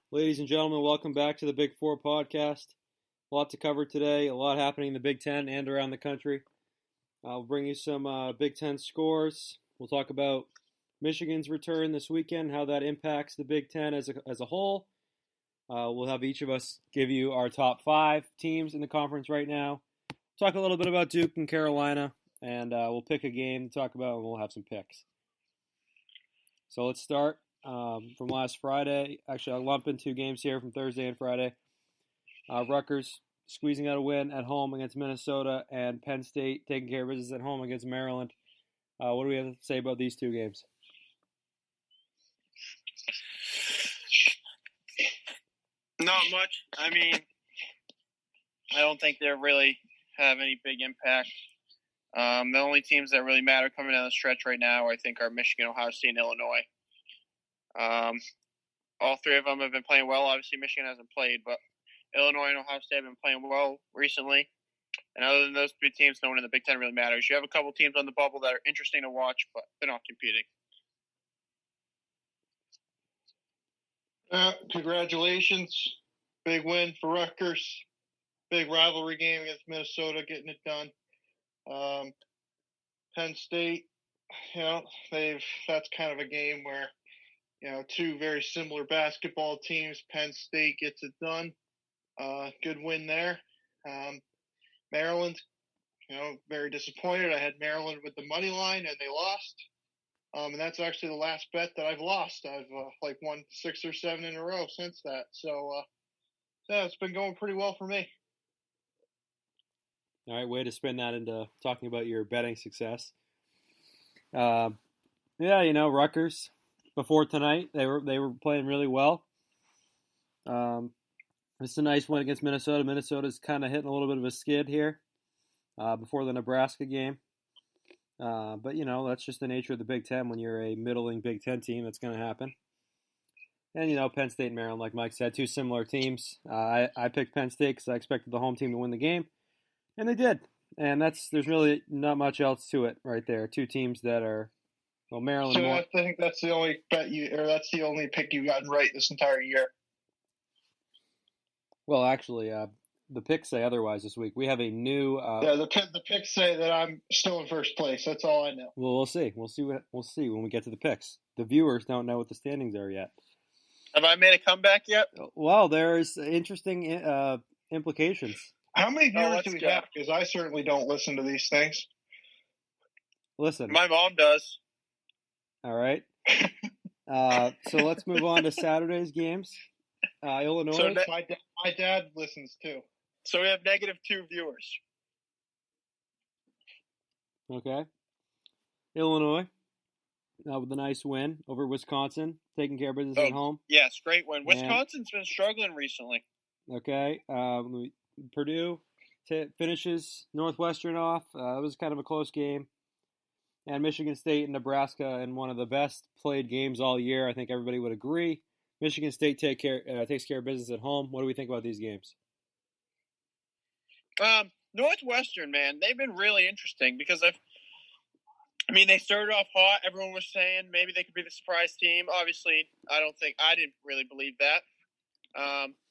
Ladies and gentlemen, welcome back to the Big Four podcast. A lot to cover today, a lot happening in the Big Ten and around the country. I'll bring you some Big Ten scores. We'll talk about Michigan's return this weekend, how that impacts the Big Ten as a whole. We'll have each of us give you our top 5 teams in the conference right now. Talk a little bit about Duke and Carolina, and we'll pick a game to talk about, and we'll have some picks. So let's start from last Friday. Actually, I'll lump in 2 games here from Thursday and Friday. Rutgers squeezing out a win at home against Minnesota, and Penn State taking care of business at home against Maryland. What do we have to say about these 2 games? Not much. I mean, I don't think they really have any big impact. The only teams that really matter coming down the stretch right now, I think, are Michigan, Ohio State, and Illinois. All 3 of them have been playing well. Obviously, Michigan hasn't played, but Illinois and Ohio State have been playing well recently. And other than those 2 teams, no one in the Big Ten really matters. You have a couple teams on the bubble that are interesting to watch, but they're not competing. Congratulations. Big win for Rutgers. Big rivalry game against Minnesota, getting it done. Penn State, that's kind of a game where, 2 very similar basketball teams. Penn State gets it done. Good win there. Maryland, very disappointed. I had Maryland with the money line, and they lost. And that's actually the last bet that I've lost. I've won 6 or 7 in a row since that. So, it's been going pretty well for me. All right, way to spin that into talking about your betting success. Rutgers before tonight they were playing really well. It's a nice win against Minnesota. Minnesota's kind of hitting a little bit of a skid here before the Nebraska game. But that's just the nature of the Big Ten. When you're a middling Big Ten team, that's going to happen. And Penn State and Maryland, like Mike said, 2 similar teams. I picked Penn State because I expected the home team to win the game. And they did. And there's really not much else to it right there. 2 teams that are, Maryland. So I think that's the only that's the only pick you've gotten right this entire year. Well, actually, the picks say otherwise this week. We have a new. The picks say that I'm still in first place. That's all I know. Well, we'll see. We'll see when we get to the picks. The viewers don't know what the standings are yet. Have I made a comeback yet? Well, there's interesting implications. How many viewers do we have? Because I certainly don't listen to these things. Listen. My mom does. All right. So let's move on to Saturday's games. Illinois. So my dad listens too. So we have -2 viewers. Okay. Illinois with a nice win over Wisconsin, taking care of business at home. Yes, great win. Wisconsin's been struggling recently. Okay. Purdue finishes Northwestern off. It was kind of a close game. And Michigan State and Nebraska in one of the best played games all year. I think everybody would agree. Michigan State takes care of business at home. What do we think about these games? Northwestern, man, they've been really interesting because they started off hot. Everyone was saying maybe they could be the surprise team. Obviously, I didn't really believe that.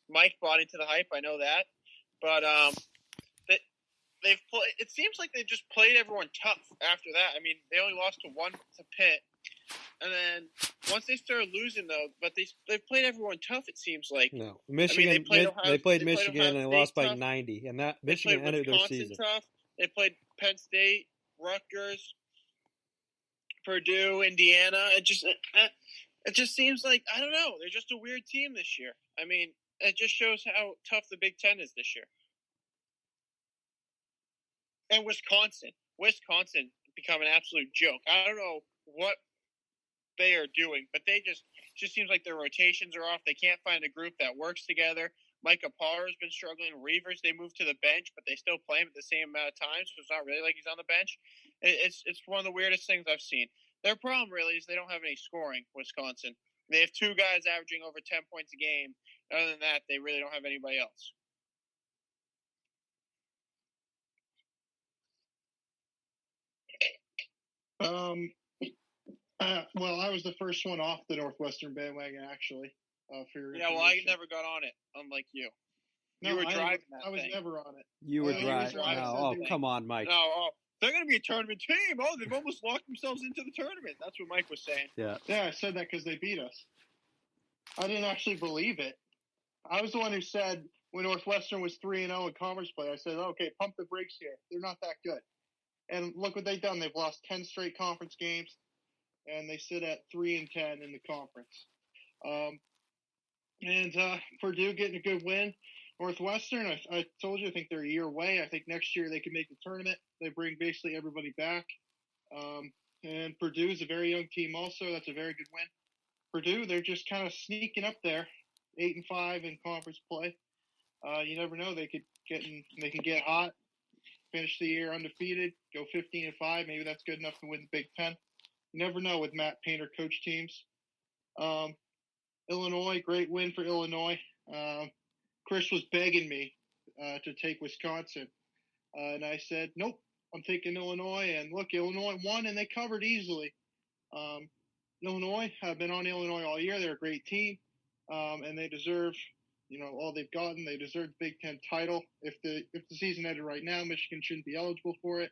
Mike bought into the hype. I know that, but they've played. It seems like they just played everyone tough after that. They only lost to Pitt. And then once they started losing, though, but they've played everyone tough. It seems like no Michigan. They played Michigan and they lost by 90, and that Michigan ended their season. Tough. They played Penn State, Rutgers, Purdue, Indiana. It just seems like I don't know. They're just a weird team this year. It just shows how tough the Big Ten is this year. And Wisconsin become an absolute joke. I don't know what they are doing, but they just seems like their rotations are off. They can't find a group that works together. Micah Parr has been struggling. Reavers, they moved to the bench, but they still play him at the same amount of times, so it's not really like he's on the bench. It's one of the weirdest things I've seen. Their problem really is they don't have any scoring, Wisconsin. They have 2 guys averaging over 10 points a game. Other than that, they really don't have anybody else. Well, I was the first one off the Northwestern bandwagon, actually. For your Yeah, well, I information. never got on it, unlike you. No, You were driving I was thing. never on it. You were Oh, driving. I No, said oh, they were- come on, Mike. No, they're going to be a tournament team. Oh, they've almost locked themselves into the tournament. That's what Mike was saying. Yeah. Yeah, I said that because they beat us. I didn't actually believe it. I was the one who said when Northwestern was 3-0 in conference play, I said, okay, pump the brakes here. They're not that good. And look what they've done. They've lost 10 straight conference games, and they sit at 3-10 in the conference. Purdue getting a good win. Northwestern, I told you, I think they're a year away. I think next year they can make the tournament. They bring basically everybody back. And Purdue is a very young team also. That's a very good win. Purdue, they're just kind of sneaking up there, 8-5 in conference play. You never know. They can get hot, finish the year undefeated, go 15-5. Maybe that's good enough to win the Big Ten. You never know with Matt Painter coach teams. Illinois, great win for Illinois. Chris was begging me to take Wisconsin. And I said, nope, I'm taking Illinois. And look, Illinois won, and they covered easily. Illinois, I've been on Illinois all year. They're a great team, and they deserve, all they've gotten. They deserve the Big Ten title. If the season ended right now, Michigan shouldn't be eligible for it.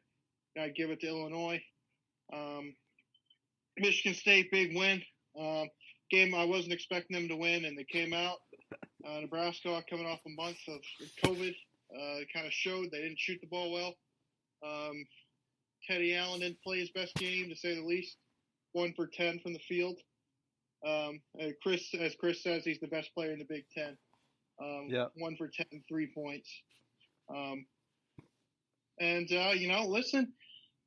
I'd give it to Illinois. Michigan State, big win. Game I wasn't expecting them to win, and they came out. Nebraska coming off a month of COVID, kind of showed they didn't shoot the ball well. Teddy Allen didn't play his best game, to say the least. 1 for 10 from the field. As Chris says, he's the best player in the Big Ten. 1 for 10, 3 points. Listen,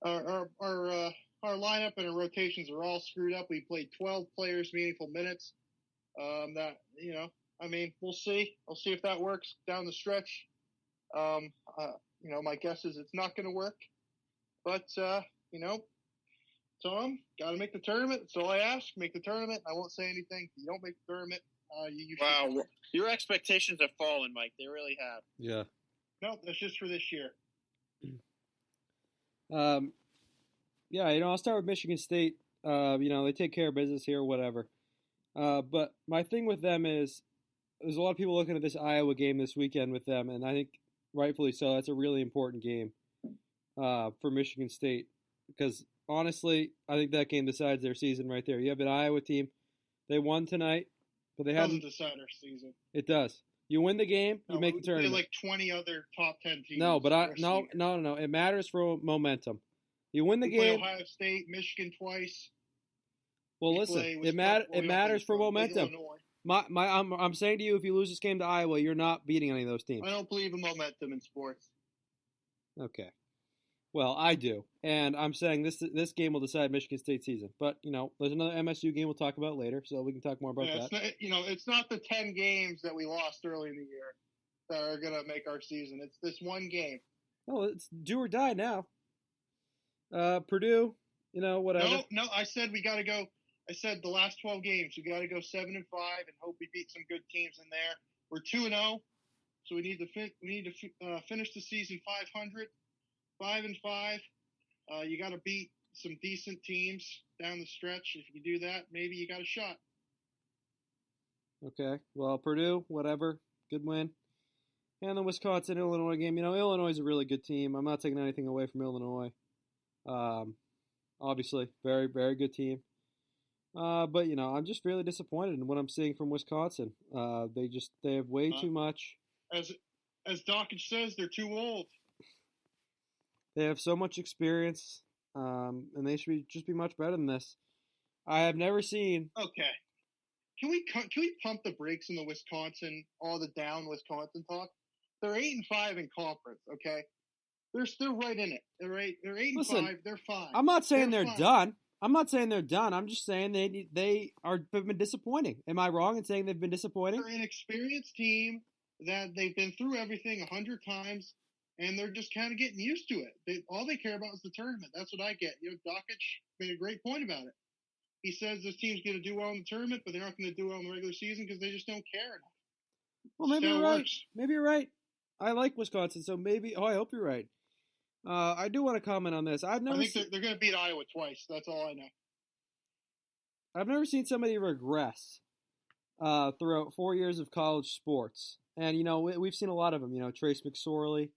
our lineup and our rotations are all screwed up. We played 12 players meaningful minutes. We'll see. I'll see if that works down the stretch. My guess is it's not going to work. But, Tom, got to make the tournament. That's all I ask. Make the tournament. I won't say anything. If you don't make the tournament, wow. Your expectations have fallen, Mike. They really have. Yeah. No, that's just for this year. I'll start with Michigan State. They take care of business here, whatever. But my thing with them is there's a lot of people looking at this Iowa game this weekend with them, and I think rightfully so. That's a really important game for Michigan State because, honestly, I think that game decides their season right there. You have an Iowa team. They won tonight, but they haven't. It doesn't decide our season. It does. You win the game, you make the tournament. Like 20 other top 10 teams. No, but no. It matters for momentum. You win the game. Ohio State, Michigan twice. Well, listen, it matters for momentum. I'm saying to you, if you lose this game to Iowa, you're not beating any of those teams. I don't believe in momentum in sports. Okay. Well, I do, and I'm saying this game will decide Michigan State's season. But there's another MSU game we'll talk about later, so we can talk more about that. It's not the 10 games that we lost early in the year that are gonna make our season. It's this one game. Oh, it's do or die now. Purdue, whatever. No, I said we got to go. I said the last 12 games we got to go 7-5 and hope we beat some good teams in there. We're 2-0, so we need to finish the season 500. 5-5. You got to beat some decent teams down the stretch. If you do that, maybe you got a shot. Okay. Well, Purdue, whatever. Good win. And the Wisconsin-Illinois game. Illinois is a really good team. I'm not taking anything away from Illinois. Obviously, very, very good team. But I'm just really disappointed in what I'm seeing from Wisconsin. They have way too much. As Dockage says, they're too old. They have so much experience, and they should just be much better than this. I have never seen. Okay, can we pump the brakes in the Wisconsin, all the down Wisconsin talk? They're 8-5 in conference. Okay, they're right in it. They're 8-5. They're fine. I'm not saying they're done. I'm not saying they're done. I'm just saying have been disappointing. Am I wrong in saying they've been disappointing? They're an experienced team that they've been through everything 100 times. And they're just kind of getting used to it. All they care about is the tournament. That's what I get. Dockage made a great point about it. He says this team's going to do well in the tournament, but they're not going to do well in the regular season because they just don't care enough. Well, maybe you're right. Maybe you're right. I like Wisconsin, so maybe. Oh, I hope you're right. I do want to comment on this. I think they're going to beat Iowa twice. That's all I know. I've never seen somebody regress throughout 4 years of college sports. And, we've seen a lot of them, Trace McSorley,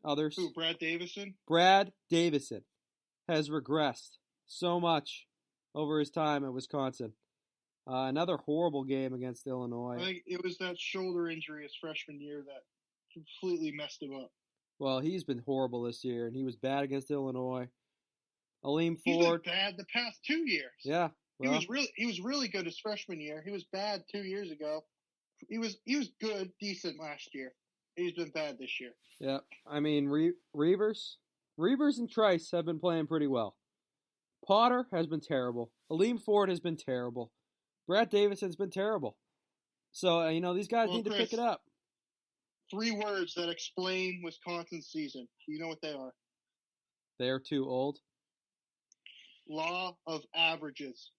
others. Who, Brad Davison? Brad Davison has regressed so much over his time at Wisconsin. Another horrible game against Illinois. I think it was that shoulder injury his freshman year that completely messed him up. Well, he's been horrible this year, and he was bad against Illinois. Aleem He's Ford. been bad the past 2 years. Yeah. Well, he was really good his freshman year. He was bad 2 years ago. He was good, decent last year. He's been bad this year. Yeah. I mean, Reavers and Trice have been playing pretty well. Potter has been terrible. Aleem Ford has been terrible. Brad Davison's been terrible. So, these guys need to pick it up. 3 words that explain Wisconsin's season. Do you know what they are? They're too old. Law of averages.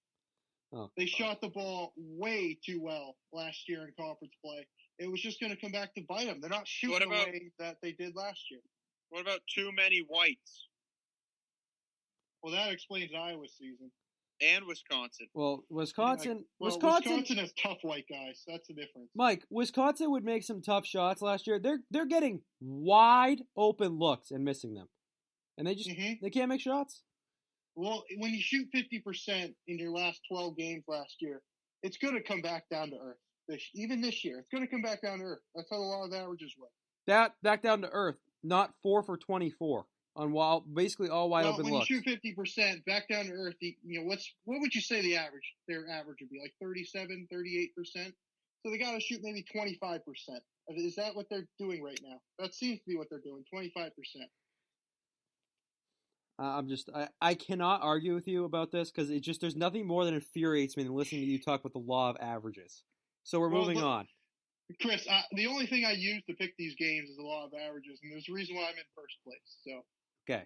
Oh, they shot the ball way too well last year in conference play. It was just going to come back to bite them. They're not shooting the way that they did last year. What about too many whites? Well, that explains Iowa's season. And Wisconsin. Well, Wisconsin has tough white guys. That's the difference. Mike, Wisconsin would make some tough shots last year. They're getting wide open looks and missing them. And they just they can't make shots. Well, when you shoot 50% in your last 12 games last year, it's going to come back down to earth. Even this year, it's going to come back down to earth. That's how the law of averages work. Back down to earth, not 4 for 24 on basically all wide open looks. When you shoot 50% back down to earth, what would you say their average would be? Like 37, 38%? So they got to shoot maybe 25%. Is that what they're doing right now? That seems to be what they're doing, 25%. I cannot argue with you about this because there's nothing more that infuriates me than listening to you talk about the law of averages. So we're moving on. Chris, the only thing I use to pick these games is the law of averages, and there's a reason why I'm in first place. So. Okay.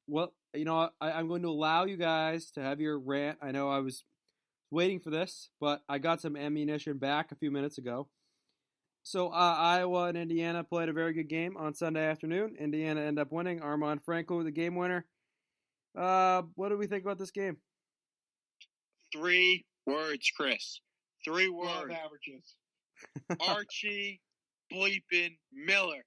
Well, I'm going to allow you guys to have your rant. I know I was waiting for this, but I got some ammunition back a few minutes ago. So Iowa and Indiana played a very good game on Sunday afternoon. Indiana ended up winning. Armand Franco, the game winner. What do we think about this game? 3 words, Chris. 3 words. Law of averages. Archie bleeping Miller.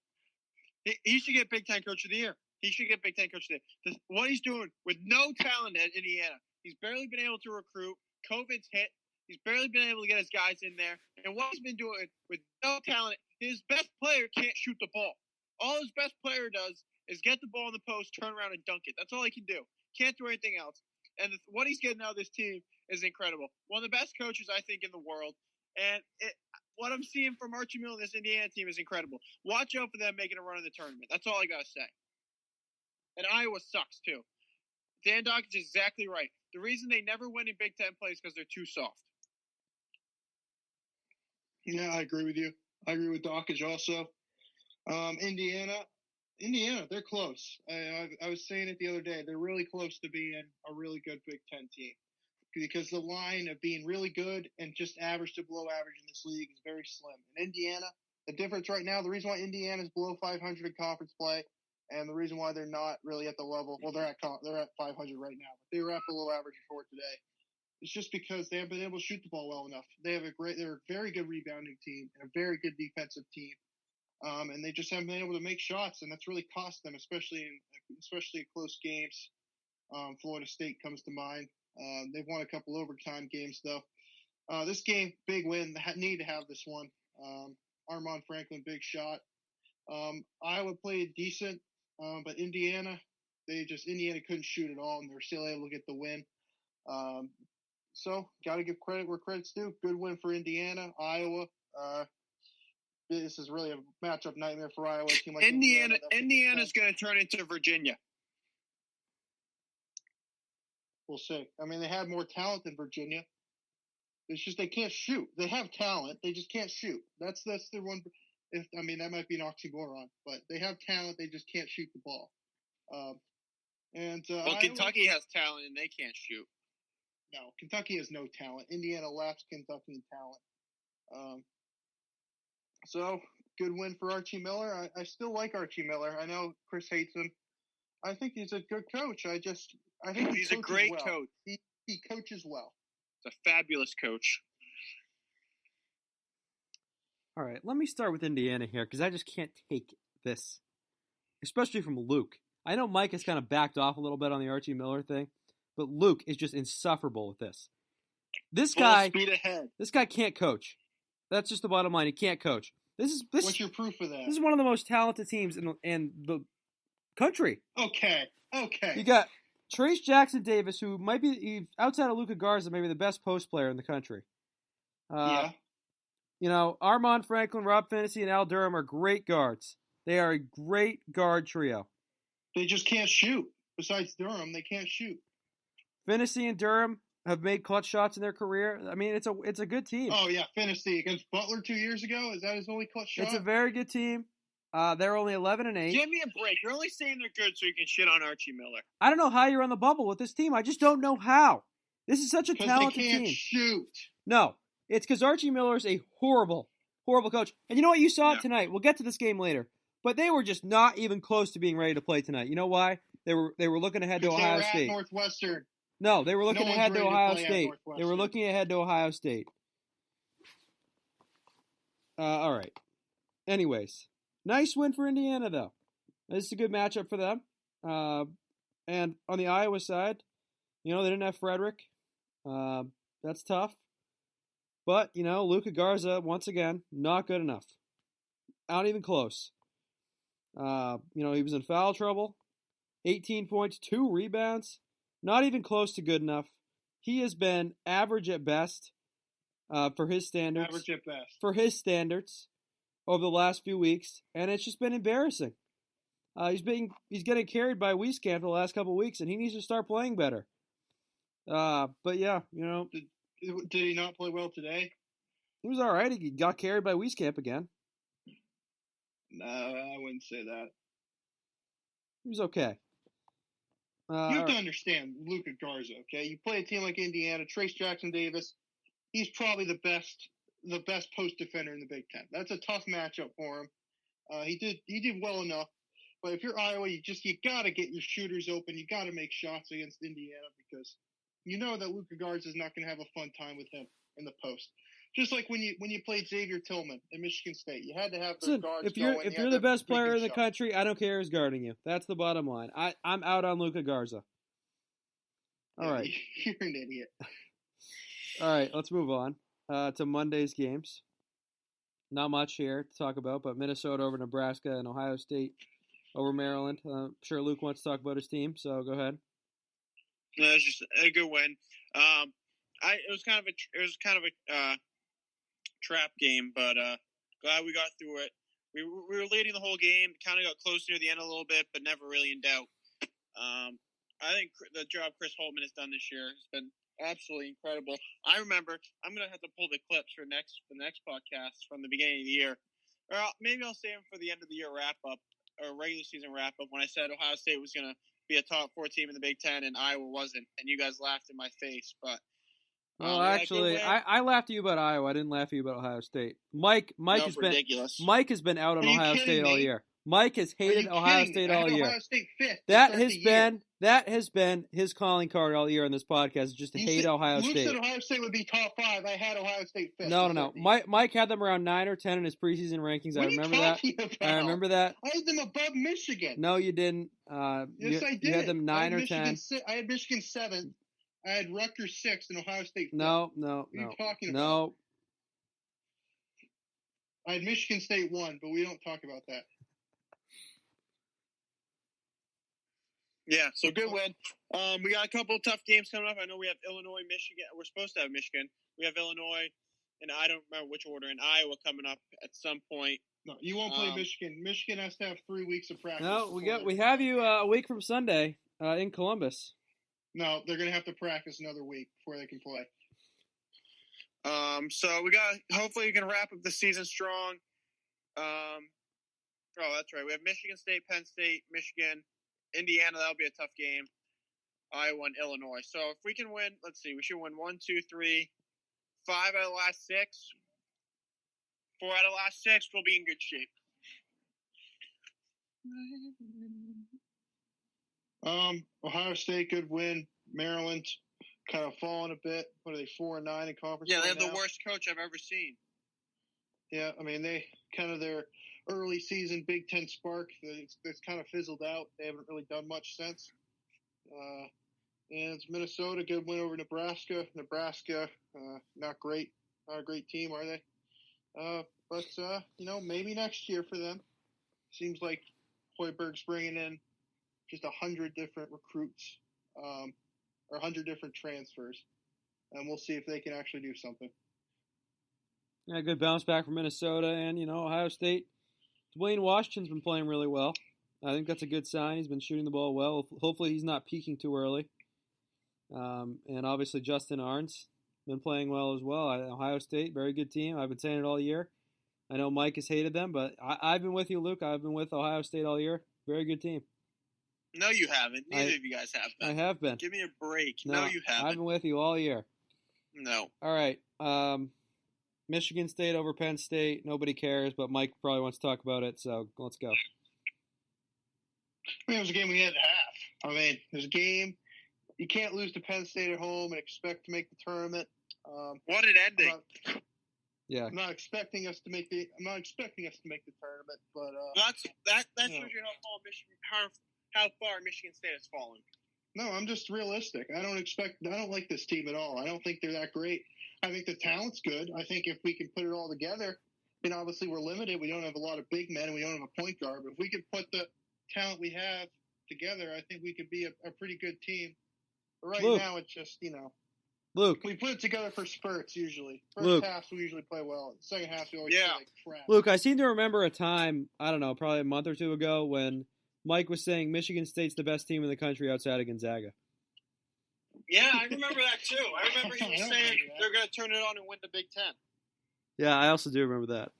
He should get Big Ten Coach of the Year. He should get Big Ten Coach of the Year. What he's doing with no talent at Indiana. He's barely been able to recruit. COVID's hit. He's barely been able to get his guys in there. And what he's been doing with no talent, his best player can't shoot the ball. All his best player does is get the ball in the post, turn around, and dunk it. That's all he can do. Can't do anything else. And what he's getting out of this team is incredible. One of the best coaches, I think, in the world. And what I'm seeing from Archie Miller and this Indiana team is incredible. Watch out for them making a run in the tournament. That's all I got to say. And Iowa sucks, too. Dan Dockage is exactly right. The reason they never win in Big Ten play is because they're too soft. Yeah, I agree with you. I agree with Dockage also. Indiana, they're close. I was saying it the other day. They're really close to being a really good Big Ten team because the line of being really good and just average to below average in this league is very slim. In Indiana, the difference right now, the reason why Indiana is below 500 in conference play, and the reason why they're not really at the level, well, they're at 500 right now, but they were at below average before today. It's just because they haven't been able to shoot the ball well enough. They're a very good rebounding team and a very good defensive team. And they just haven't been able to make shots, and that's really cost them, especially in close games. Florida State comes to mind. They've won a couple overtime games, though. This game, big win. Need to have this one. Armand Franklin, big shot. Iowa played decent, but Indiana couldn't shoot at all, and they were still able to get the win. So, got to give credit where credit's due. Good win for Indiana. Iowa, this is really a matchup nightmare for Iowa. Like Indiana's going to turn into Virginia. We'll see. I mean, they have more talent than Virginia. It's just they can't shoot. They have talent. They just can't shoot. That's the one. That might be an oxymoron, but they have talent. They just can't shoot the ball. Kentucky has talent and they can't shoot. No, Kentucky has no talent. Indiana lacks Kentucky in talent. So, good win for Archie Miller. I still like Archie Miller. I know Chris hates him. I think he's a good coach. I think he's a great coach. He coaches well. He's a fabulous coach. All right, let me start with Indiana here because I just can't take this, especially from Luke. I know Mike has kind of backed off a little bit on the Archie Miller thing, but Luke is just insufferable with this. This Full guy, speed ahead. This guy can't coach. That's just the bottom line. He can't coach. What's your proof of that? This is one of the most talented teams in the country. Okay. You got Trace Jackson Davis, who might be outside of Luka Garza, maybe the best post player in the country. Yeah. You know, Armand Franklin, Rob Finney, and Al Durham are great guards. They are a great guard trio. They just can't shoot. Besides Durham, they can't shoot. Finney and Durham have made clutch shots in their career. I mean, it's a good team. Oh, yeah, Finney against Butler 2 years ago. Is that his only clutch shot? It's a very good team. They're only 11-8. Give me a break. You're only saying they're good so you can shit on Archie Miller. I don't know how you're on the bubble with this team. I just don't know how. This is such a talented they can't team. Shoot. No, it's because Archie Miller is a horrible coach. And you know what? You saw it Yeah. tonight. We'll get to this game later. But they were just not even close to being ready to play tonight. You know why? They were looking ahead to Ohio State. Northwestern. No, they were looking No one's ahead to ready to Ohio play at State. Northwestern. They were looking ahead to Ohio State. All right. Anyways, nice win for Indiana, though. This is a good matchup for them. And on the Iowa side, you know, they didn't have Frederick. That's tough. But, you know, Luka Garza, once again, not good enough. Not even close. You know, he was in foul trouble. 18 points, 2 rebounds. Not even close to good enough. He has been average at best for his standards. Average at best. For his standards over the last few weeks, and it's just been embarrassing. He's getting carried by Wieskamp the last couple of weeks, and he needs to start playing better. But yeah, you know, Did he not play well today? he was all right. He got carried by Wieskamp again. No, I wouldn't say that. He was okay. You have to understand Luka Garza, okay? You play a team like Indiana, Trace Jackson Davis, he's probably the best post defender in the Big Ten. That's a tough matchup for him. He did well enough. But if you're Iowa, you gotta get your shooters open. You gotta make shots against Indiana because you know that Luka Garza is not gonna have a fun time with him in the post. Just like when you played Xavier Tillman in Michigan State, you had to have the guards. If you're the best player in the country, I don't care who's guarding you. That's the bottom line. I'm out on Luka Garza. All right, you're an idiot. All right, let's move on to Monday's games. Not much here to talk about, but Minnesota over Nebraska and Ohio State over Maryland. I'm sure Luke wants to talk about his team, so go ahead. No, it was just a good win. It was kind of a trap game, but glad we got through it. We were leading the whole game, kind of got close near the end a little bit, but never really in doubt. I think the job Chris Holtman has done this year has been absolutely incredible. I remember I'm gonna have to pull the clips for the next podcast from the beginning of the year, or maybe I'll save them for the end of the year wrap up or regular season wrap up when I said Ohio State was gonna be a top 4 team in the Big Ten and Iowa wasn't, and you guys laughed in my face, but. Well, actually, I laughed at you about Iowa. I didn't laugh at you about Ohio State. Mike has been out on Ohio State all year. Mike has hated Ohio State all year. Ohio State fifth That has been his calling card all year on this podcast. Just to hate Ohio State. Luke said Ohio State would be top 5. I had Ohio State fifth. No. Mike had them around 9 or 10 in his preseason rankings. I remember that. I remember that. I had them above Michigan. No, you didn't. Yes, I did. You had them 9 or 10. I had Michigan 7th. I had Rutgers 6th and Ohio State 5th. No. What are you talking about? No. I had Michigan State 1, but we don't talk about that. Yeah, so good win. We got a couple of tough games coming up. I know we have Illinois, Michigan. We're supposed to have Michigan. We have Illinois, and I don't remember which order, and Iowa coming up at some point. No, you won't play Michigan. Michigan has to have 3 weeks of practice. No, we have you a week from Sunday in Columbus. No, they're going to have to practice another week before they can play. So hopefully we can wrap up the season strong. That's right. We have Michigan State, Penn State, Michigan, Indiana. That'll be a tough game. Iowa and Illinois. So if we can win, let's see, we should win 1, 2, 3, 5 out of the last 6. 4 out of the last 6, we'll be in good shape. Ohio State, good win. Maryland, kind of fallen a bit. What are they, 4-9 in conference? Yeah, they right have now? the worst coach I've ever seen. Yeah, I mean, they kind of their early season Big Ten spark that's kind of fizzled out. They haven't really done much since. And it's Minnesota, good win over Nebraska. Nebraska, not great, not a great team, are they? But maybe next year for them. Seems like Hoiberg's bringing in just 100 different recruits, or 100 different transfers, and we'll see if they can actually do something. Yeah, good bounce back from Minnesota, and Ohio State. Dwayne Washington's been playing really well. I think that's a good sign. He's been shooting the ball well. Hopefully, he's not peaking too early. And obviously, Justin Arndt been playing well as well. Ohio State, very good team. I've been saying it all year. I know Mike has hated them, but I've been with you, Luke. I've been with Ohio State all year. Very good team. No, you haven't. Neither of you guys have been. I have been. Give me a break. No, you haven't. I've been with you all year. No. All right. Michigan State over Penn State. Nobody cares, but Mike probably wants to talk about it, so let's go. I mean, it was a game we had to have. I mean, it was a game. You can't lose to Penn State at home and expect to make the tournament. What an ending! I'm not expecting us to make the tournament, but that shows you how far Michigan State has fallen. No, I'm just realistic. I don't like this team at all. I don't think they're that great. I think the talent's good. I think if we can put it all together, and obviously we're limited. We don't have a lot of big men, and we don't have a point guard. But if we could put the talent we have together, I think we could be a pretty good team. But right now, it's just, Luke. We put it together for spurts usually. First half, we usually play well. Second half, we always play like crap. Luke, I seem to remember a time, I don't know, probably a month or two ago when Mike was saying Michigan State's the best team in the country outside of Gonzaga. Yeah, I remember that too. I remember he was saying they're going to turn it on and win the Big Ten. Yeah, I also do remember that.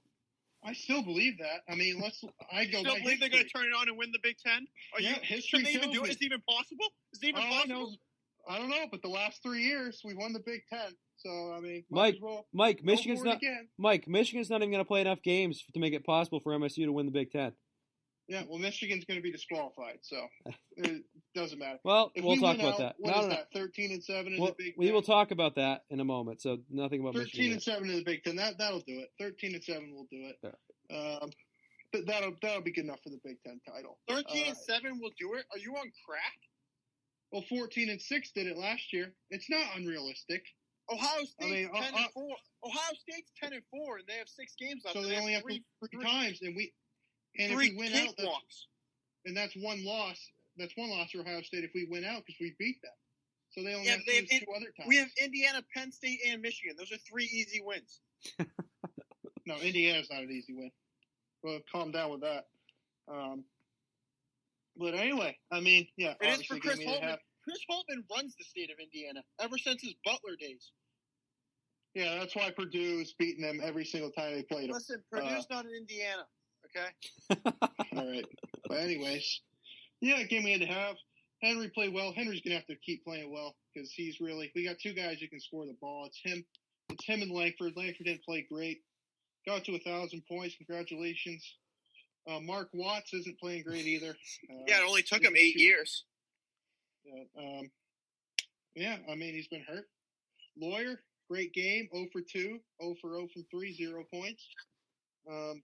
I still believe that. I mean, I go. Still believe they're going to turn it on and win the Big Ten? History. Can they even do it? Is it even possible? Is it even possible? I don't know, but the last 3 years we won the Big Ten. So I mean, Mike, Michigan's not even going to play enough games to make it possible for MSU to win the Big Ten. Yeah, well, Michigan's going to be disqualified, so it doesn't matter. Well, we'll talk about that. What is that? 13-7 in the Big Ten. We will talk about that in a moment. So nothing about 13-7 in the Big Ten. That'll do it. 13-7 will do it. Yeah. But that'll be good enough for the Big Ten title. 13-7 will do it. Are you on crack? Well, 14-6 did it last year. It's not unrealistic. Ohio State's 10-4. Ohio State's 10-4, and they have 6 games left. So they only have three times, and if we win out, that's one loss. That's one loss for Ohio State if we win out because we beat them. So they only have to lose 2 other times. We have Indiana, Penn State, and Michigan. Those are 3 easy wins. No, Indiana's not an easy win. Well, calm down with that. But anyway, I mean, yeah. It is for Chris Holtman. Chris Holtman runs the state of Indiana ever since his Butler days. Yeah, that's why Purdue's beating them every single time they played them. Listen, Purdue's not in Indiana, okay? All right. But anyways, yeah, game we had to have. Henry played well. Henry's going to have to keep playing well because we got 2 guys who can score the ball. It's him and Langford. Langford didn't play great. Got to 1,000 points. Congratulations. Mark Watts isn't playing great either. It only took him 8 years. Yeah, I mean, he's been hurt. Lawyer, great game. 0 for 2. 0 for 0 from 3, 0 points. I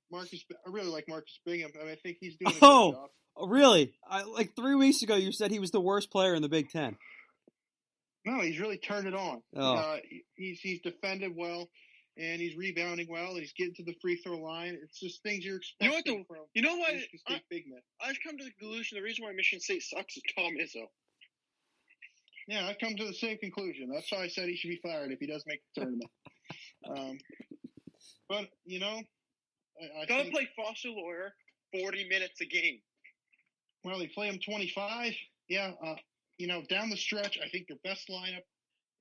really like Marcus Bingham. I mean, I think he's doing a good job. Oh, really? Like 3 weeks ago, you said he was the worst player in the Big Ten. No, he's really turned it on. Oh. He's defended well, and he's rebounding well, and he's getting to the free throw line. It's just things you're expecting from Michigan State big men. I've come to the conclusion the reason why Michigan State sucks is Tom Izzo. Yeah, I've come to the same conclusion. That's why I said he should be fired if he does make the tournament. But, I Gotta play Foster Lawyer 40 minutes a game. Well, they play him 25. Yeah, down the stretch, I think their best lineup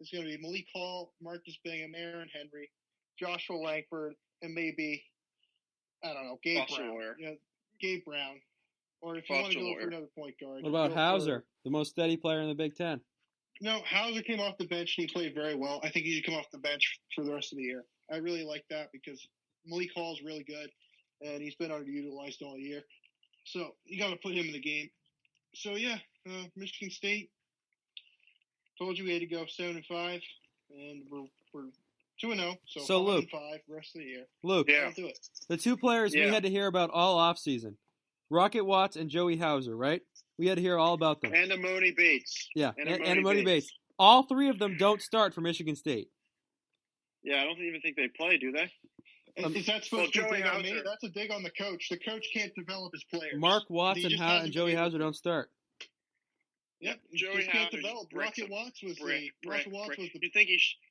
is going to be Malik Hall, Marcus Bingham, Aaron Henry, Joshua Langford, and maybe, I don't know, Gabe Foster Brown. Lawyer. Yeah, Gabe Brown. Or if you want to go for another point guard. What about Hauser, the most steady player in the Big Ten? No, Hauser came off the bench and he played very well. I think he should come off the bench for the rest of the year. I really like that because Malik Hall's really good, and he's been underutilized all year. So you got to put him in the game. So, yeah, Michigan State, Told you we had to go 7-5, and we're 2-0. So 5 Luke, and 5 rest of the year. Luke, Yeah. I'll do it. the two players we Yeah. had to hear about all offseason, Rocket Watts and Joey Hauser, right? We had to hear all about them. And Amoni Bates. Yeah, And and Amoni Amoni Bates. Bates. All three of them don't start for Michigan State. Yeah, I don't even think they play, do they? Is that supposed to be a Joey dig on me? Hauser. That's a dig on the coach. The coach can't develop his players. Mark Watts He and, just hasn't Joey been able Hauser to. don't start. Yep, Joey just can't Hauser's develop. brick. Rocket Watts was Brick. the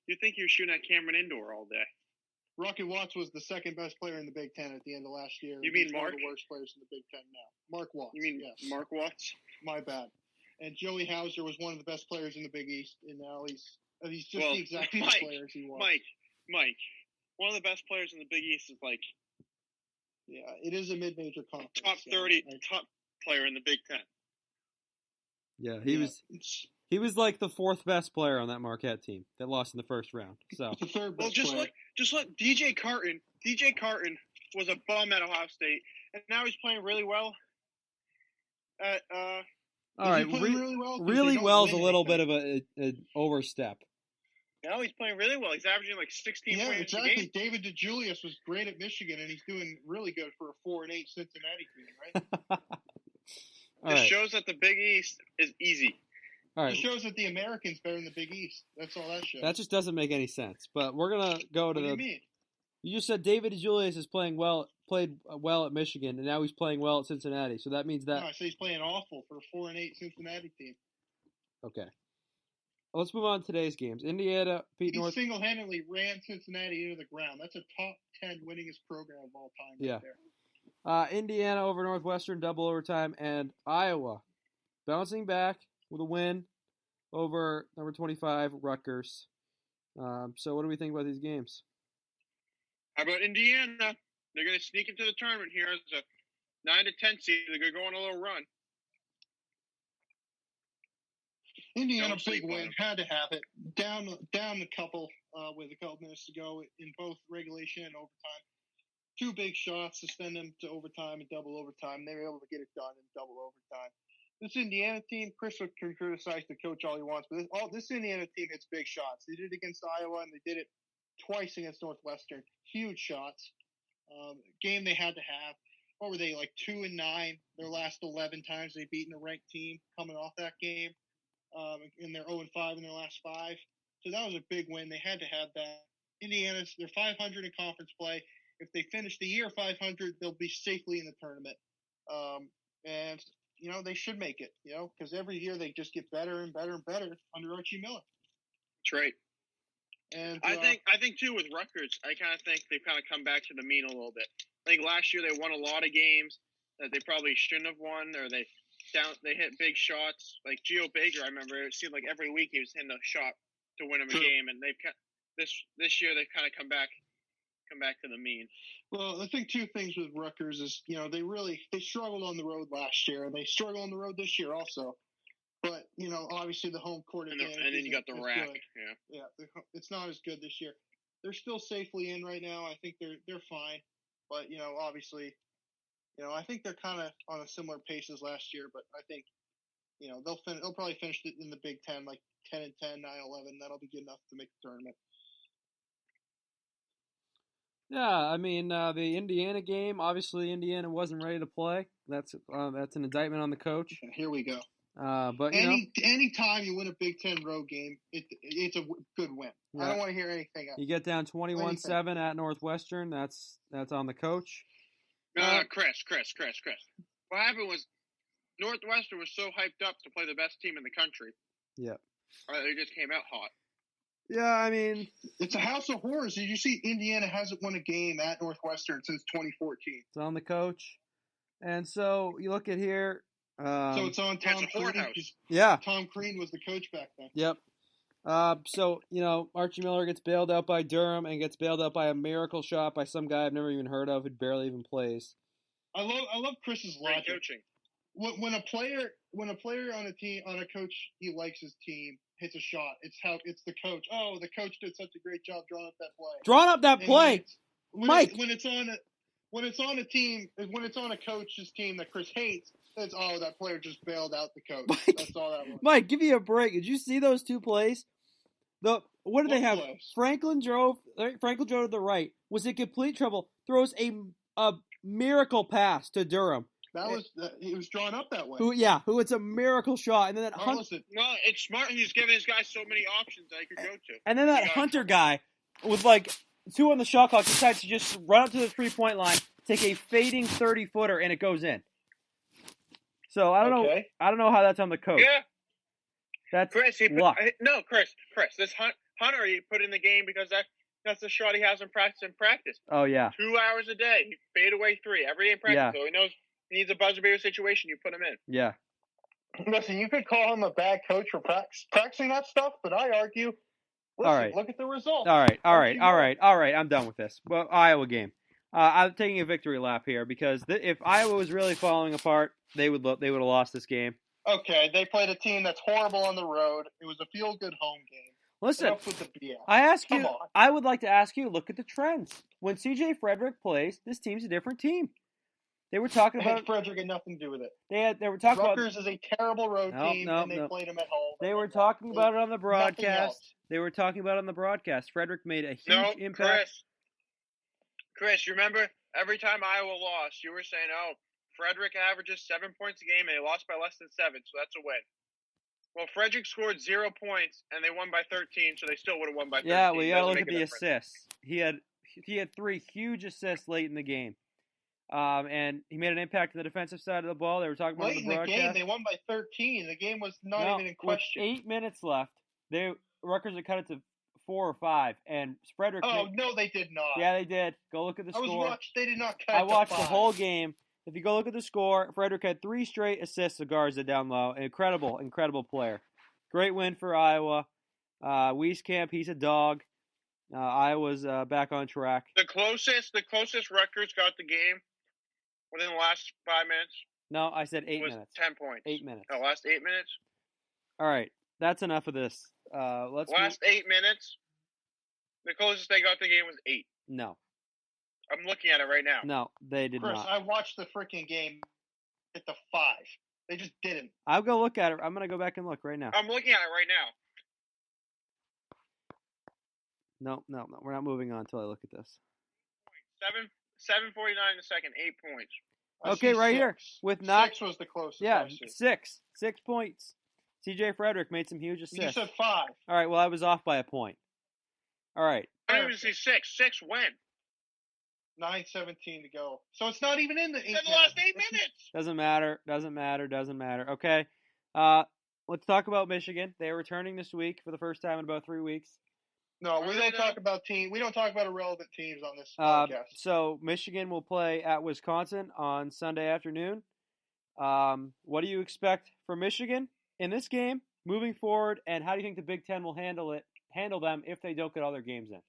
You think you're shooting at Cameron Indoor all day? Rocket Watts was the second best player in the Big Ten at the end of last year. You mean He's one Mark? of the worst players in the Big Ten now. Mark Watts. You mean yes. Mark Watts? My bad. And Joey Hauser was one of the best players in the Big East, and now he's just Well, the exact same Mike, player as he was. Mike, one of the best players in the Big East is like Yeah, it is a mid-major conference. top 30, top player in the Big Ten. Yeah, he was like the fourth best player on that Marquette team that lost in the first round. So It's the third Well, best just player. look, DJ Carton. DJ Carton was a bum at Ohio State, and now he's playing really well. At all Is right, he playing really well? 'Cause really they don't well is a win little anything. bit of an overstep. now he's playing really well. He's averaging like 16 Yeah, points exactly. a game. David DeJulius was great at Michigan, and he's doing really good for a 4-8 Cincinnati team, right? All This right, shows that the Big East is easy. all It right. shows that the Americans better in the Big East. That's all that shows. That just doesn't make any sense. But we're gonna go what to do you the. mean? You just said David Julius is played well at Michigan, and now he's playing well at Cincinnati. So that means No, that I say he's playing awful for a 4-8 Cincinnati team. okay. Let's move on to today's games. Indiana beat He North. single-handedly ran Cincinnati into the ground. That's a top 10 winningest program of all time Yeah. right there. Indiana over Northwestern, double overtime, and Iowa bouncing back with a win over number 25 Rutgers. So what do we think about these games? How about Indiana? They're going to sneak into the tournament here as a 9-10 seed. They're going to go on a little run. Indiana, Don't sleep big on win, them. had to have it. Down a couple with a couple minutes to go in both regulation and overtime. Two big shots to send them to overtime and double overtime. They were able to get it done in double overtime. This Indiana team, Chris can criticize the coach all he wants, but this Indiana team hits big shots. They did it against Iowa, and they did it twice against Northwestern. Huge shots. Game they had to have. What were they, like 2-9? Their last 11 times they've beaten a ranked team coming off that game. And they're 0-5 in their last 5. So that was a big win. They had to have that. Indiana's, they're 500 in conference play. If they finish the year 500, they'll be safely in the tournament. And, they should make it, because every year they just get better and better and better under Archie Miller. That's right. And I think too with Rutgers, I kind of think they've kind of come back to the mean a little bit. I think last year they won a lot of games that they probably shouldn't have won, or they hit big shots. Like Gio Baker, I remember it seemed like every week he was hitting a shot to win them a game, and they've this year they've kind of come back to the mean. Well, I think two things with Rutgers is, they struggled on the road last year, and they struggle on the road this year also. But, obviously the home court advantage. And then you got the rack. Good. Yeah. Yeah, it's not as good this year. They're still safely in right now. I think they're fine. But, obviously, I think they're kind of on a similar pace as last year. But I think, they'll probably finish in the Big Ten, like 10-10, 9-11. That'll be good enough to make the tournament. Yeah, I mean the Indiana game. Obviously, Indiana wasn't ready to play. That's an indictment on the coach. Here we go. But any time you win a Big Ten road game, it's a good win. Yeah. I don't want to hear anything else. You get down 21-7 at Northwestern. That's on the coach. Chris. What happened was Northwestern was so hyped up to play the best team in the country. Yeah. They just came out hot. Yeah, I mean, it's a house of horrors. Did you see Indiana hasn't won a game at Northwestern since 2014? It's on the coach. And so you look at here. So it's on Tom it's a Crean. whorehouse. Yeah. Tom Crean was the coach back then. Yep. So, Archie Miller gets bailed out by Durham and gets bailed out by a miracle shot by some guy I've never even heard of who barely even plays. I love Chris's Great logic. coaching. When a player on a team, on a coach, he likes his team, hits a shot. It's the coach. Oh, the coach did such a great job drawing up that play. Drawing up that play, Mike. When it's on a team, when it's on a coach's team that Chris hates, That player just bailed out the coach. Mike, That's all that was. Mike, give me a break. Did you see those two plays? What did they have? Plays? Franklin drove to the right. Was in complete trouble. Throws a miracle pass to Durham. He was drawn up that way. Who it's a miracle shot, and then that No, it's smart. He's giving his guys so many options that he could go to. And then that Hunter guy with like 2 on the shot clock decides to just run up to the 3-point line, take a fading 30-footer, and it goes in. So I don't know how that's on the coach. Yeah, that's Chris. Chris. This Hunter he put in the game because that's the shot he has in practice. Oh yeah. 2 hours a day, he fade away 3 every day in practice. Yeah. So he knows he needs a buzzer beater situation. You put him in. Yeah. Listen, you could call him a bad coach for practicing that stuff, but I argue. Listen, all right. Look at the results. All right. I'm done with this. Well, Iowa game. I'm taking a victory lap here because if Iowa was really falling apart, they would have lost this game. Okay, they played a team that's horrible on the road. It was a feel-good home game. Listen, enough with the BS. I would like to ask you, look at the trends. When C.J. Frederick plays, this team's a different team. They were talking about Frederick had nothing to do with it. They were talking Rutgers is a terrible road team, and they played them at home. They were talking about it on the broadcast. They were talking about it on the broadcast. Frederick made a huge impact. Chris, you remember every time Iowa lost, you were saying, Frederick averages 7 points a game, and they lost by less than 7, so that's a win. Well, Frederick scored 0 points, and they won by 13, so they still would have won by 13. Yeah, well, you got to look at the assists. He had 3 huge assists late in the game. And he made an impact on the defensive side of the ball. They were talking about late in the game. They won by 13. The game was not even in question. With 8 minutes left, Rutgers had cut it to 4 or 5, and Frederick. No, they did not. Yeah, they did. Go look at the score. They did not cut. I watched the whole game. If you go look at the score, Frederick had 3 straight assists to Garza down low. Incredible player. Great win for Iowa. Wieskamp, he's a dog. Iowa's back on track. The closest Rutgers got the game within the last 5 minutes. No, I said 8 minutes. 10 points. 8 minutes. No, last 8 minutes. All right, that's enough of this. 8 minutes. The closest they got the game was 8. No. I'm looking at it right now. No, they did not. Chris, I watched the freaking game at the 5. They just didn't. I'll go look at it. I'm going to go back and look right now. I'm looking at it right now. No. We're not moving on until I look at this. 7:49 in the second, 8 points. Okay, right 6. here. With not 6 was the closest. Yeah, 6. 6 points. C.J. Frederick made some huge assists. You said 5. All right, well, I was off by a point. All right. I didn't even see 6. 6 when? 9:17 to go. So it's not even in the 8 minutes. The last 8 minutes. Doesn't matter. Okay. Let's talk about Michigan. They are returning this week for the first time in about 3 weeks. No, we don't talk about irrelevant teams on this podcast. So Michigan will play at Wisconsin on Sunday afternoon. What do you expect from Michigan in this game moving forward, and how do you think the Big Ten will handle them if they don't get all their games in?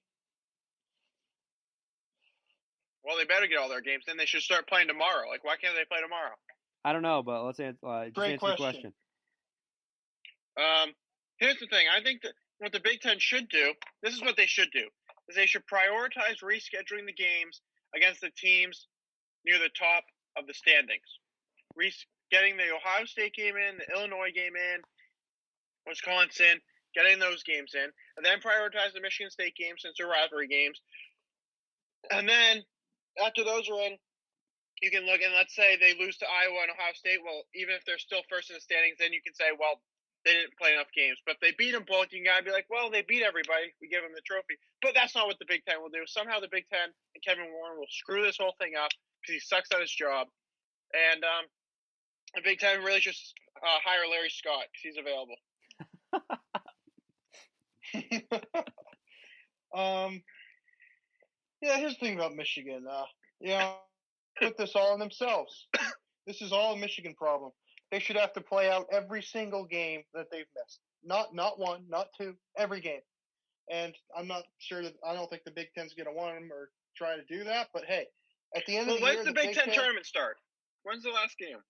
Well, they better get all their games in. They should start playing tomorrow. Like, why can't they play tomorrow? I don't know, but let's answer the question. Here's the thing. I think that what the Big Ten should do, this is what they should do, is they should prioritize rescheduling the games against the teams near the top of the standings. Getting the Ohio State game in, the Illinois game in, Wisconsin, getting those games in, and then prioritize the Michigan State games since they're rivalry games. And then after those are in, you can look, and let's say they lose to Iowa and Ohio State. Well, even if they're still first in the standings, then you can say, well, they didn't play enough games. But if they beat them both, you can be like, well, they beat everybody. We give them the trophy. But that's not what the Big Ten will do. Somehow the Big Ten and Kevin Warren will screw this whole thing up because he sucks at his job. And the Big Ten really should hire Larry Scott because he's available. Yeah, here's the thing about Michigan. Put this all on themselves. This is all a Michigan problem. They should have to play out every single game that they've missed. Not one, not 2, every game. And I'm not sure I don't think the Big Ten's going to want them or try to do that. But hey, at the end of the year, when's the Big Ten tournament start? When's the last game?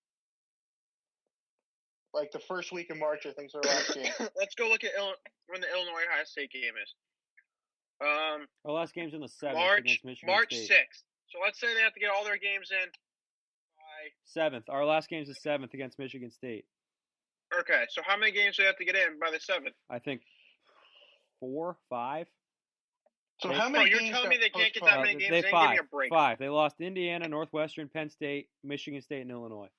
Like the first week of March, I think is their last game. Let's go look at when the Illinois Ohio State game is. The last game's on the 7th March, against Michigan March State. 6th. So let's say they have to get all their games in by 7th. Our last game's the 7th against Michigan State. Okay, so how many games do they have to get in by the 7th? I think 4, 5. So how many you're games telling me they can't get that postponed? many games They in? Give five. me a break. 5. They lost Indiana, Northwestern, Penn State, Michigan State, and Illinois.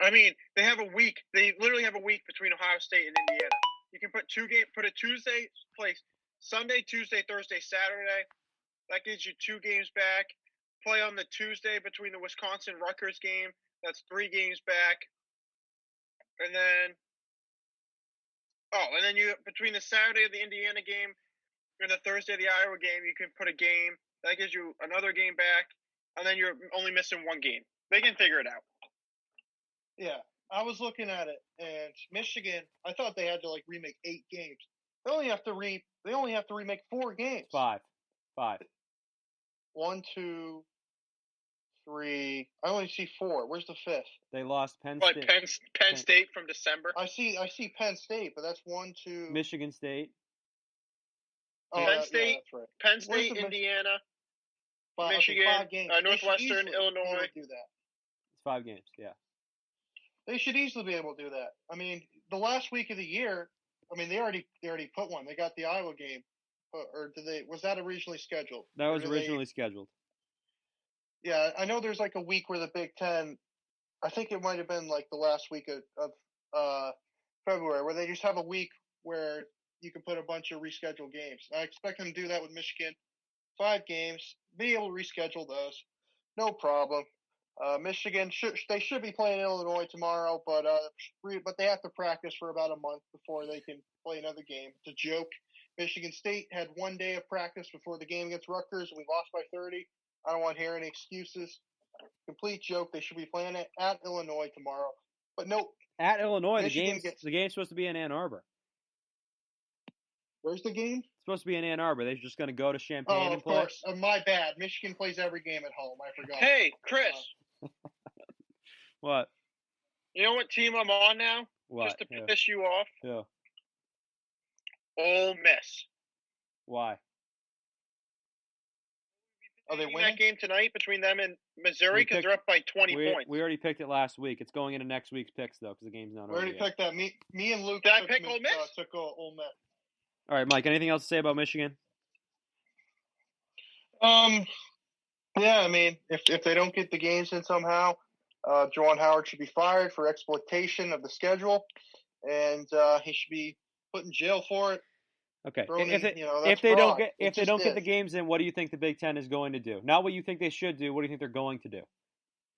I mean, they have a week. They literally have a week between Ohio State and Indiana. You can put a Tuesday place, Sunday, Tuesday, Thursday, Saturday. That gives you 2 games back. Play on the Tuesday between the Wisconsin-Rutgers game. That's 3 games back. And then you between the Saturday of the Indiana game and the Thursday of the Iowa game, you can put a game. That gives you another game back. And then you're only missing 1 game. They can figure it out. Yeah, I was looking at it, and Michigan. I thought they had to remake 8 games. They only have to remake 4 games. 5. 1, 2, 3. I only see 4. Where's the 5th? They lost Penn What, State. Penn State from December? I see Penn State, but that's 1, 2. Michigan State. Oh, Penn State, that's right. Penn State, Indiana, Michigan, 5 games. Northwestern, Illinois. Do that. It's 5 games. Yeah. They should easily be able to do that. I mean, the last week of the year. I mean, they already put one. They got the Iowa game, or did they? Was that originally scheduled? That was originally scheduled. Yeah, I know there's a week where the Big Ten. I think it might have been the last week of February, where they just have a week where you can put a bunch of rescheduled games. I expect them to do that with Michigan. 5 games, be able to reschedule those, no problem. Michigan should be playing Illinois tomorrow, but they have to practice for about a month before they can play another game. It's a joke. Michigan State had 1 day of practice before the game against Rutgers, and we lost by 30. I don't want to hear any excuses. Complete joke. They should be playing it at Illinois tomorrow, but nope. At Illinois, the Michigan game's supposed to be in Ann Arbor. Where's the game? It's supposed to be in Ann Arbor. They're just going to go to Champaign and play. Of course. My bad. Michigan plays every game at home. I forgot. Hey, Chris. What? You know what team I'm on now? What? Just to piss you off? Yeah. Ole Miss. Why? Are they winning that game tonight between them and Missouri? Because they're up by 20 points. We already picked it last week. It's going into next week's picks, though, because the game's not over. We already picked that. Me and Luke Did I pick Ole Miss? Took Ole Miss. All right, Mike, anything else to say about Michigan? Yeah, I mean, if they don't get the games in somehow, Juwan Howard should be fired for exploitation of the schedule, and he should be put in jail for it. Okay. If they don't get the games in, what do you think the Big Ten is going to do? Not what you think they should do. What do you think they're going to do?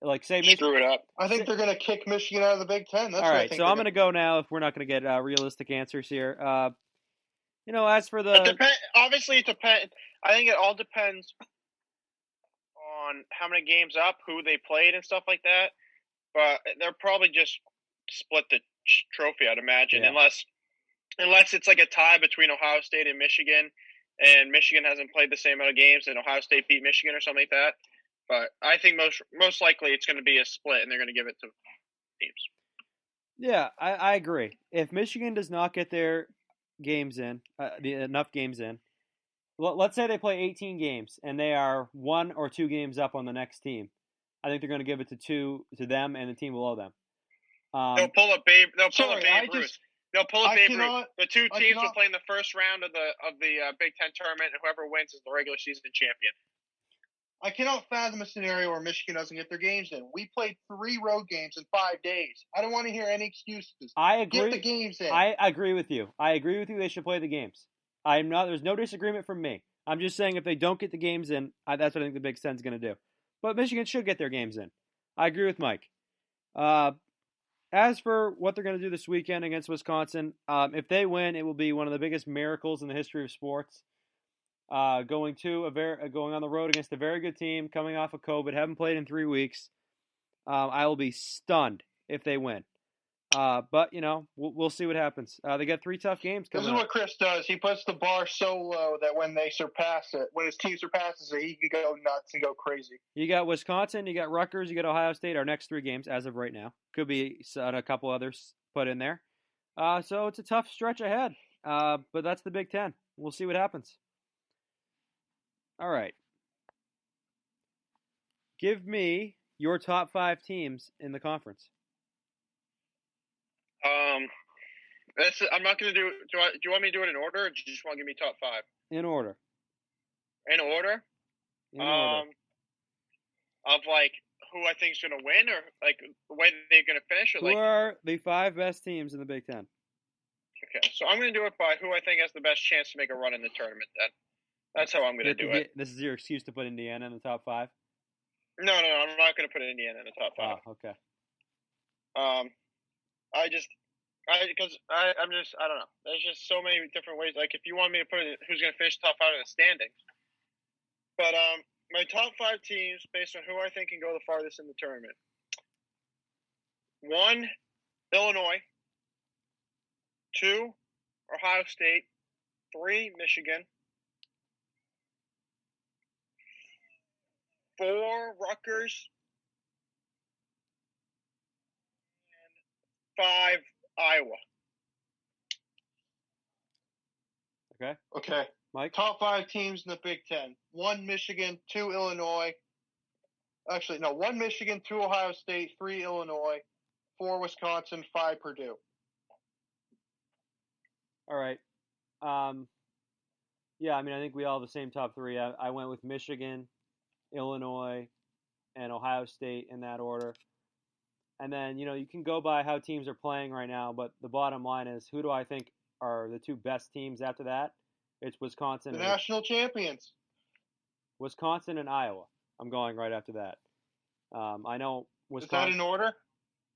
Screw it up. I think they're going to kick Michigan out of the Big Ten. That's all what right. I think So I'm going to go now. If we're not going to get realistic answers here, as for the obviously it depends. I think it all depends on how many games up, who they played, and stuff like that. But they'll probably just split the trophy, I'd imagine, unless it's like a tie between Ohio State and Michigan Michigan hasn't played the same amount of games and Ohio State beat Michigan or something like that. But I think most likely it's going to be a split and they're going to give it to teams. Yeah, I agree. If Michigan does not get their games in, enough games in, let's say they play 18 games and they are 1 or 2 games up on the next team. I think they're going to give it to them and the team below them. They'll pull a Babe Ruth. They'll pull a Babe Ruth. The 2 teams will play in the first round of the Big Ten tournament, and whoever wins is the regular season champion. I cannot fathom a scenario where Michigan doesn't get their games in. We played 3 road games in 5 days. I don't want to hear any excuses. I agree. Get the games in. I agree with you. They should play the games. There's no disagreement from me. I'm just saying if they don't get the games in, that's what I think the Big Ten's going to do. But Michigan should get their games in. I agree with Mike. As for what they're going to do this weekend against Wisconsin, if they win, it will be one of the biggest miracles in the history of sports. Going on the road against a very good team, coming off of COVID, haven't played in 3 weeks. I will be stunned if they win. But we'll see what happens. They got 3 tough games coming up. This is what Chris does. He puts the bar so low that when his team surpasses it, he can go nuts and go crazy. You got Wisconsin, you got Rutgers, you got Ohio State. Our next 3 games as of right now. Could be a couple others put in there. So it's a tough stretch ahead. But that's the Big Ten. We'll see what happens. All right. Give me your top 5 teams in the conference. I'm not going to do. Do you want me to do it in order, or do you just want to give me top 5? In order. In order. In order. Of like who I think is going to win, or like the way they're going to finish, or Who like are the 5 best teams in the Big Ten? Okay, so I'm going to do it by who I think has the best chance to make a run in the tournament. Then that's how I'm going to do it. This is your excuse to put Indiana in the top 5? No, I'm not going to put Indiana in the top 5. Oh, okay. I don't know. There's just so many different ways. Like if you want me to put it, who's going to finish top 5 in the standings. But my top 5 teams, based on who I think can go the farthest in the tournament. 1, Illinois. 2, Ohio State. 3, Michigan. 4, Rutgers. And 5, Iowa. Okay. Mike? Top 5 teams in the Big Ten. 1, Michigan. 2, Illinois. Actually, no. 1, Michigan. 2, Ohio State. 3, Illinois. 4, Wisconsin. 5, Purdue. All right. Yeah, I mean, I think we all have the same top 3. I went with Michigan, Illinois, and Ohio State in that order. And then, you can go by how teams are playing right now, but the bottom line is, who do I think are the 2 best teams after that? It's Wisconsin. The national champions. Wisconsin and Iowa. I'm going right after that. I know Wisconsin. Is that in order?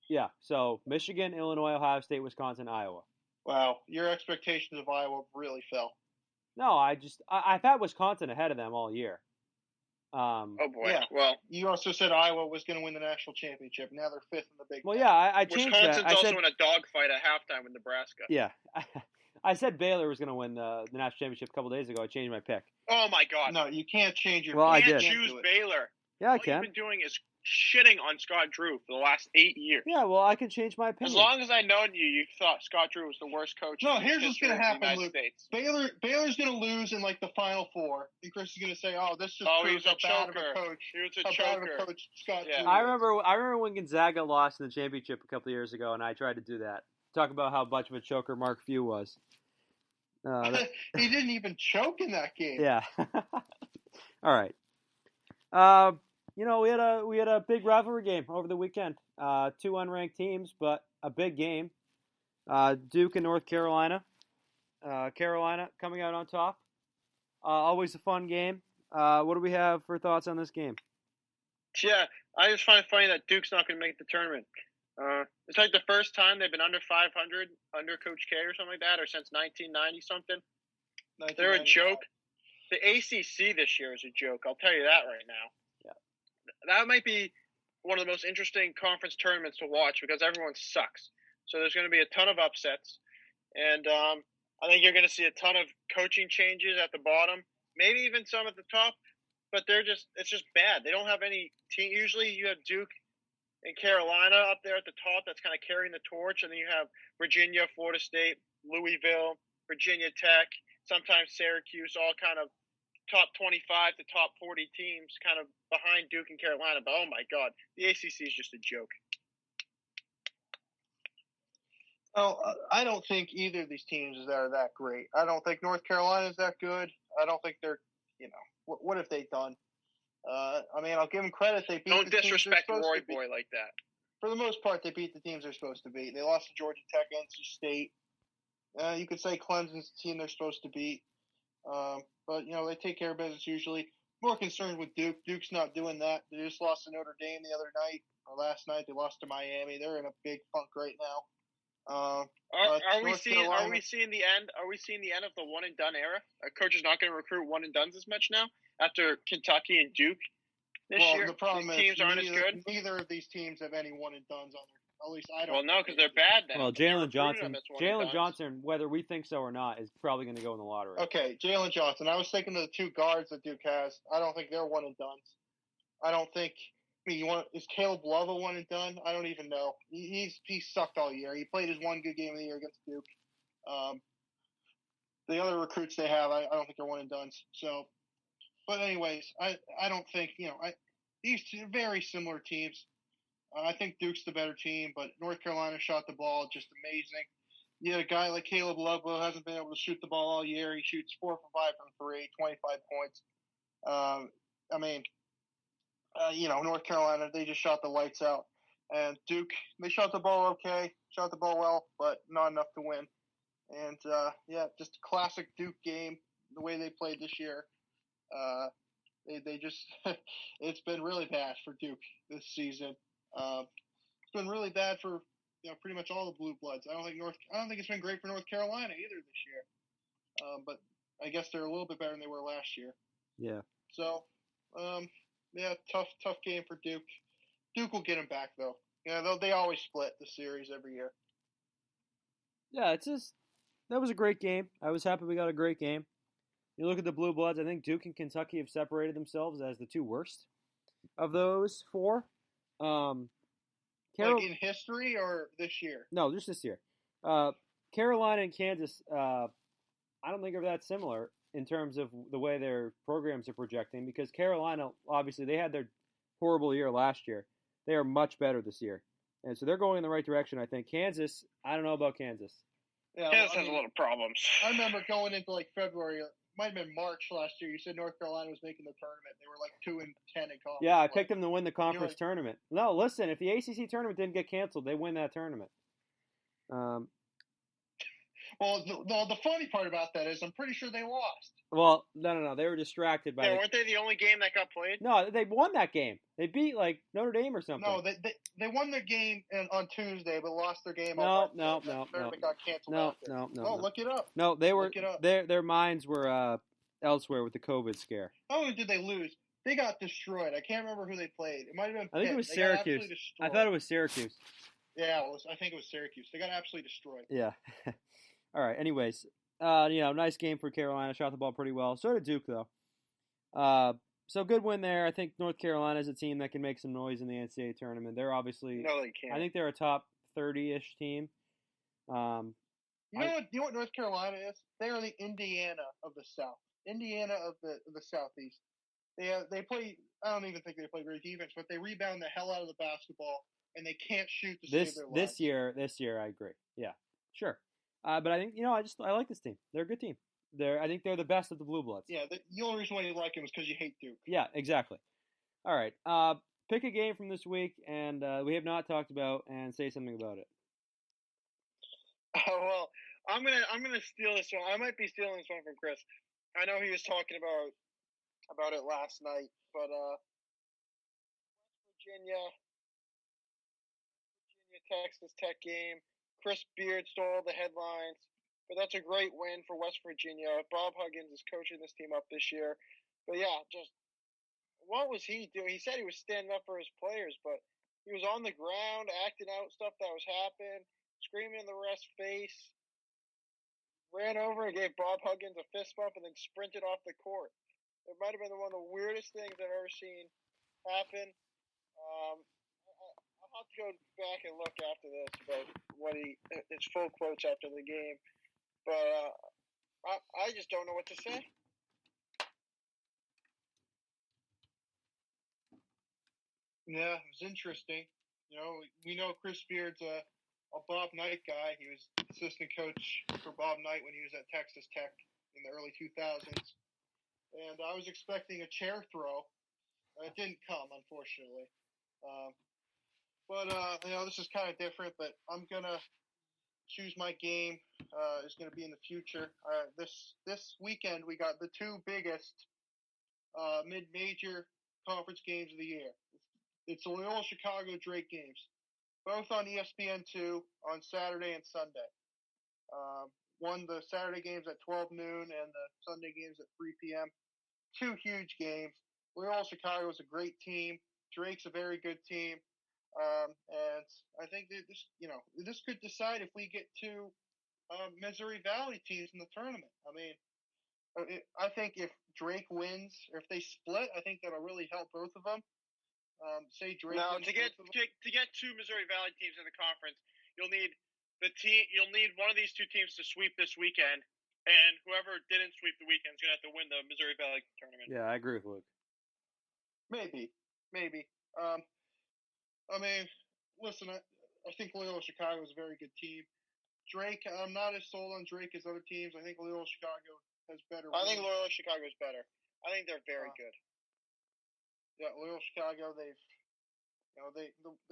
Yeah. So Michigan, Illinois, Ohio State, Wisconsin, Iowa. Wow, your expectations of Iowa really fell. No, I've had Wisconsin ahead of them all year. Oh boy. Yeah. Well, you also said Iowa was going to win the national championship. Now they're 5th in the Big Ten. Well, yeah, I changed Wisconsin's that. I also said, in a dogfight at halftime with Nebraska. Yeah. I said Baylor was going to win the national championship a couple days ago. I changed my pick. Oh my God! No, you can't change your. Well, I you can't did. choose Baylor. Yeah, I All can. you've been doing is shitting on Scott Drew for the last 8 years. Yeah, well, I can change my opinion. As long as I known you, you thought Scott Drew was the worst coach. No, in here's the what's history going to of the happen, United Luke. States. Baylor's going to lose in like the Final Four, and Chris is going to say, "Oh, this just Oh, proves he how was a bad of choker. a coach. He was a How bad of choker. a coach Scott Yeah. Drew I is." remember when Gonzaga lost in the championship a couple of years ago, and I tried to do that. Talk about how much of a choker Mark Few was. He didn't even choke in that game. Yeah. All right. We had a big rivalry game over the weekend. 2 unranked teams, but a big game. Duke and North Carolina. Carolina coming out on top. Always a fun game. What do we have for thoughts on this game? Yeah, I just find it funny that Duke's not going to make the tournament. It's like the first time they've been under 500 under Coach K or something like that, or since 1990 something. They're a joke. The ACC this year is a joke. I'll tell you that right now. Yeah. That might be one of the most interesting conference tournaments to watch because everyone sucks. So there's going to be a ton of upsets, and I think you're going to see a ton of coaching changes at the bottom, maybe even some at the top. But it's just bad. They don't have any team. Usually you have Duke and Carolina up there at the top that's kind of carrying the torch, and then you have Virginia, Florida State, Louisville, Virginia Tech, sometimes Syracuse, all kind of top 25 to top 40 teams kind of behind Duke and Carolina. But, oh, my God, the ACC is just a joke. Well, I don't think either of these teams are that great. I don't think North Carolina is that good. I don't think they're, what have they done? I mean, I'll give them credit. They beat Don't the teams disrespect they're Roy supposed to Boy beat. like that. For the most part, they beat the teams they're supposed to beat. They lost to Georgia Tech, NC State. You could say Clemson's the team they're supposed to beat. But, they take care of business usually. More concerned with Duke. Duke's not doing that. They just lost to Notre Dame the other night, or last night. They lost to Miami. They're in a big funk right now. Are we seeing the end? Are we seeing the end of the one and done era? A coach is not going to recruit one and dones as much now after Kentucky and Duke this year. The problem these is teams aren't as good. Neither of these teams have any one and dones on their. At least I don't. Well, no, because they're bad now. Well, Jalen Johnson, whether we think so or not, is probably going to go in the lottery. Okay, Jalen Johnson. I was thinking of the 2 guards that Duke has. I don't think they're one and dones. I don't think. Is Caleb Love a one and done? I don't even know. He sucked all year. He played his one good game of the year against Duke. The other recruits they have, I don't think they're one and done. So, but anyways, I don't think these two very similar teams. I think Duke's the better team, but North Carolina shot the ball just amazing. You had a guy like Caleb Love who hasn't been able to shoot the ball all year. He shoots 4 for 5 from 3, 25 points. North Carolina, they just shot the lights out. And Duke, they shot the ball okay, shot the ball well, but not enough to win. And, just a classic Duke game, the way they played this year. They just – it's been really bad for Duke this season. It's been really bad for pretty much all the Blue Bloods. I don't think it's been great for North Carolina either this year. But I guess they're a little bit better than they were last year. Yeah. So, tough game for Duke. Duke will get them back though. They always split the series every year. Yeah, that was a great game. I was happy we got a great game. You look at the Blue Bloods, I think Duke and Kentucky have separated themselves as the two worst of those four. Like in history or this year? No, just this year. Carolina and Kansas, I don't think are that similar in terms of the way their programs are projecting, because Carolina, obviously, they had their horrible year last year. They are much better this year. And so they're going in the right direction, I think. Kansas, I don't know about Kansas. Yeah, Kansas has a lot of problems. I remember going into February, it might have been March last year. You said North Carolina was making the tournament. They were 2-10 in conference. Yeah, I picked them to win the conference tournament. No, listen, if the ACC tournament didn't get canceled, they win that tournament. Well, the funny part about that is I'm pretty sure they lost. Well, no. They were distracted by weren't they the only game that got played? No, they won that game. They beat, Notre Dame or something. No, they won their game on Tuesday, but lost their game on Wednesday. No. Got canceled No. Oh, look it up. No, they were their minds were elsewhere with the COVID scare. Not only did they lose, they got destroyed. I can't remember who they played. It might have been Pitt. I think it was Syracuse. I thought it was Syracuse. Yeah, I think it was Syracuse. They got absolutely destroyed. Yeah. All right. Anyways, nice game for Carolina. Shot the ball pretty well. So did Duke, though. So good win there. I think North Carolina is a team that can make some noise in the NCAA tournament. They're obviously. No, they can't. I think they're a top 30-ish team. You know what North Carolina is? They are the Indiana of the South. Indiana of the Southeast. They play. I don't even think they play great defense, but they rebound the hell out of the basketball, and they can't shoot to save their lives. This year, I agree. Yeah, sure. But I think I like this team. They're a good team. I think they're the best of the Blue Bloods. Yeah, the only reason why you like them is because you hate Duke. Yeah, exactly. All right. Pick a game from this week, and we have not talked about, and say something about it. Oh well, I'm gonna steal this one. I might be stealing this one from Chris. I know he was talking about it last night, but Virginia Texas Tech game. Chris Beard stole the headlines, but that's a great win for West Virginia. Bob Huggins is coaching this team up this year. But yeah, just what was he doing? He said he was standing up for his players, but he was on the ground acting out stuff that was happening, screaming in the ref's face, ran over and gave Bob Huggins a fist bump and then sprinted off the court. It might have been one of the weirdest things I've ever seen happen. I'll have to go back and look after this about his full quotes after the game, but I just don't know what to say. Yeah, it was interesting. We know Chris Beard's a Bob Knight guy. He was assistant coach for Bob Knight when he was at Texas Tech in the early 2000s, and I was expecting a chair throw. It didn't come, unfortunately. But this is kind of different, but I'm going to choose my game. Is going to be in the future. This weekend, we got the two biggest mid-major conference games of the year. It's the Loyola Chicago Drake games, both on ESPN2 on Saturday and Sunday. The Saturday games at 12 noon and the Sunday games at 3 p.m. Two huge games. Loyola Chicago is a great team. Drake's a very good team. And I think that this could decide if we get two Missouri Valley teams in the tournament. I mean, I think if Drake wins, or if they split, I think that'll really help both of them. Say Drake. Now, to get two Missouri Valley teams in the conference, you'll need one of these two teams to sweep this weekend, and whoever didn't sweep the weekend is going to have to win the Missouri Valley tournament. Yeah, I agree with Luke. Maybe. maybe. I mean, listen, I think Loyola Chicago is a very good team. Drake, I'm not as sold on Drake as other teams. I think Loyola Chicago has better. I think Loyola Chicago is better. I think they're very good. Yeah, Loyola Chicago, their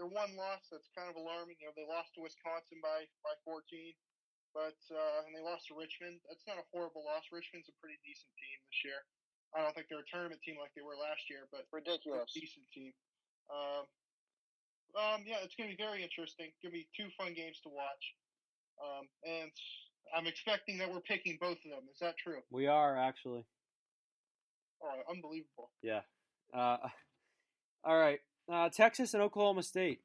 one loss that's kind of alarming. They lost to Wisconsin by 14, but and they lost to Richmond. That's not a horrible loss. Richmond's a pretty decent team this year. I don't think they're a tournament team like they were last year, but ridiculous, decent team. Yeah, it's gonna be very interesting. Gonna be 2 fun games to watch. And I'm expecting that we're picking both of them. Is that true? We are, actually. All right, unbelievable. Yeah. All right. Texas and Oklahoma State.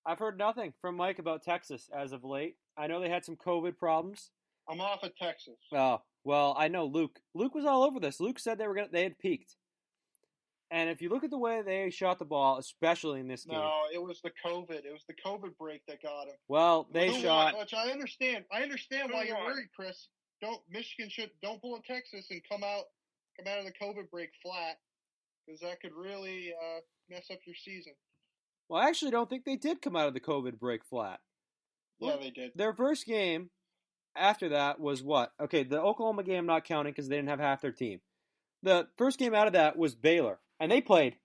I've heard nothing from Mike about Texas as of late. I know they had some COVID problems. I'm off at Texas. Oh, well, I know Luke. Luke was all over this. Luke said they had peaked. And if you look at the way they shot the ball, especially in this game. No, it was the COVID. It was the COVID break that got them. Well, they shot. Which I understand. I understand why you're worried, Chris. Don't pull a Texas and come out of the COVID break flat, because that could really mess up your season. Well, I actually don't think they did come out of the COVID break flat. Yeah, they did. Their first game after that was what? Okay, the Oklahoma game not counting because they didn't have half their team. The first game out of that was Baylor, and they played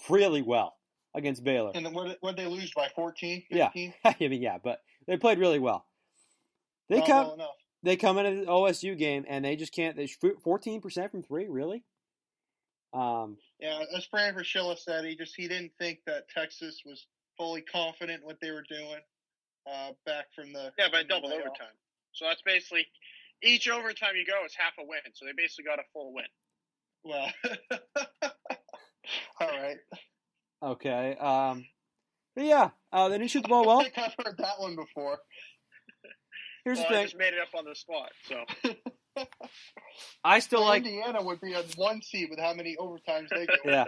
really well against Baylor. And what did they lose by 14, 15? Yeah, I mean, yeah, but they played really well. They come into the OSU game, and they just can't. They 14% from 3, really? Yeah, as Fran Fraschilla said, he didn't think that Texas was fully confident in what they were doing back from the by double overtime. So that's basically each overtime you go is half a win. So they basically got a full win. Well, all right. Okay. But yeah, they didn't shoot the ball well. I think I've heard that one before. Here's the thing. I just made it up on the spot. So I still like Indiana would be a 1 seed with how many overtimes they go. Yeah.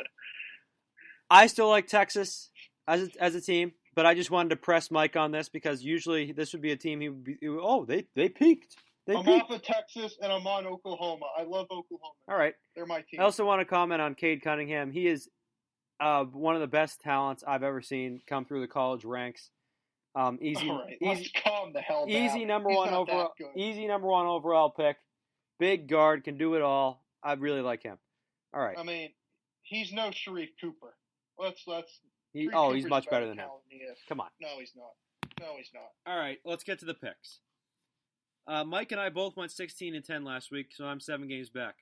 I still like Texas as a team, but I just wanted to press Mike on this because usually this would be a team they peaked. I'm off of Texas and I'm on Oklahoma. I love Oklahoma. All right. They're my team. I also want to comment on Cade Cunningham. He is one of the best talents I've ever seen come through the college ranks. Easy, all right. Let's calm the hell down. Easy number one overall pick. Big guard, can do it all. I really like him. All right. I mean, he's no Sharif Cooper. He's much better than him. Come on. No, he's not. All right, let's get to the picks. Mike and I both went 16-10 last week, so I'm 7 games back.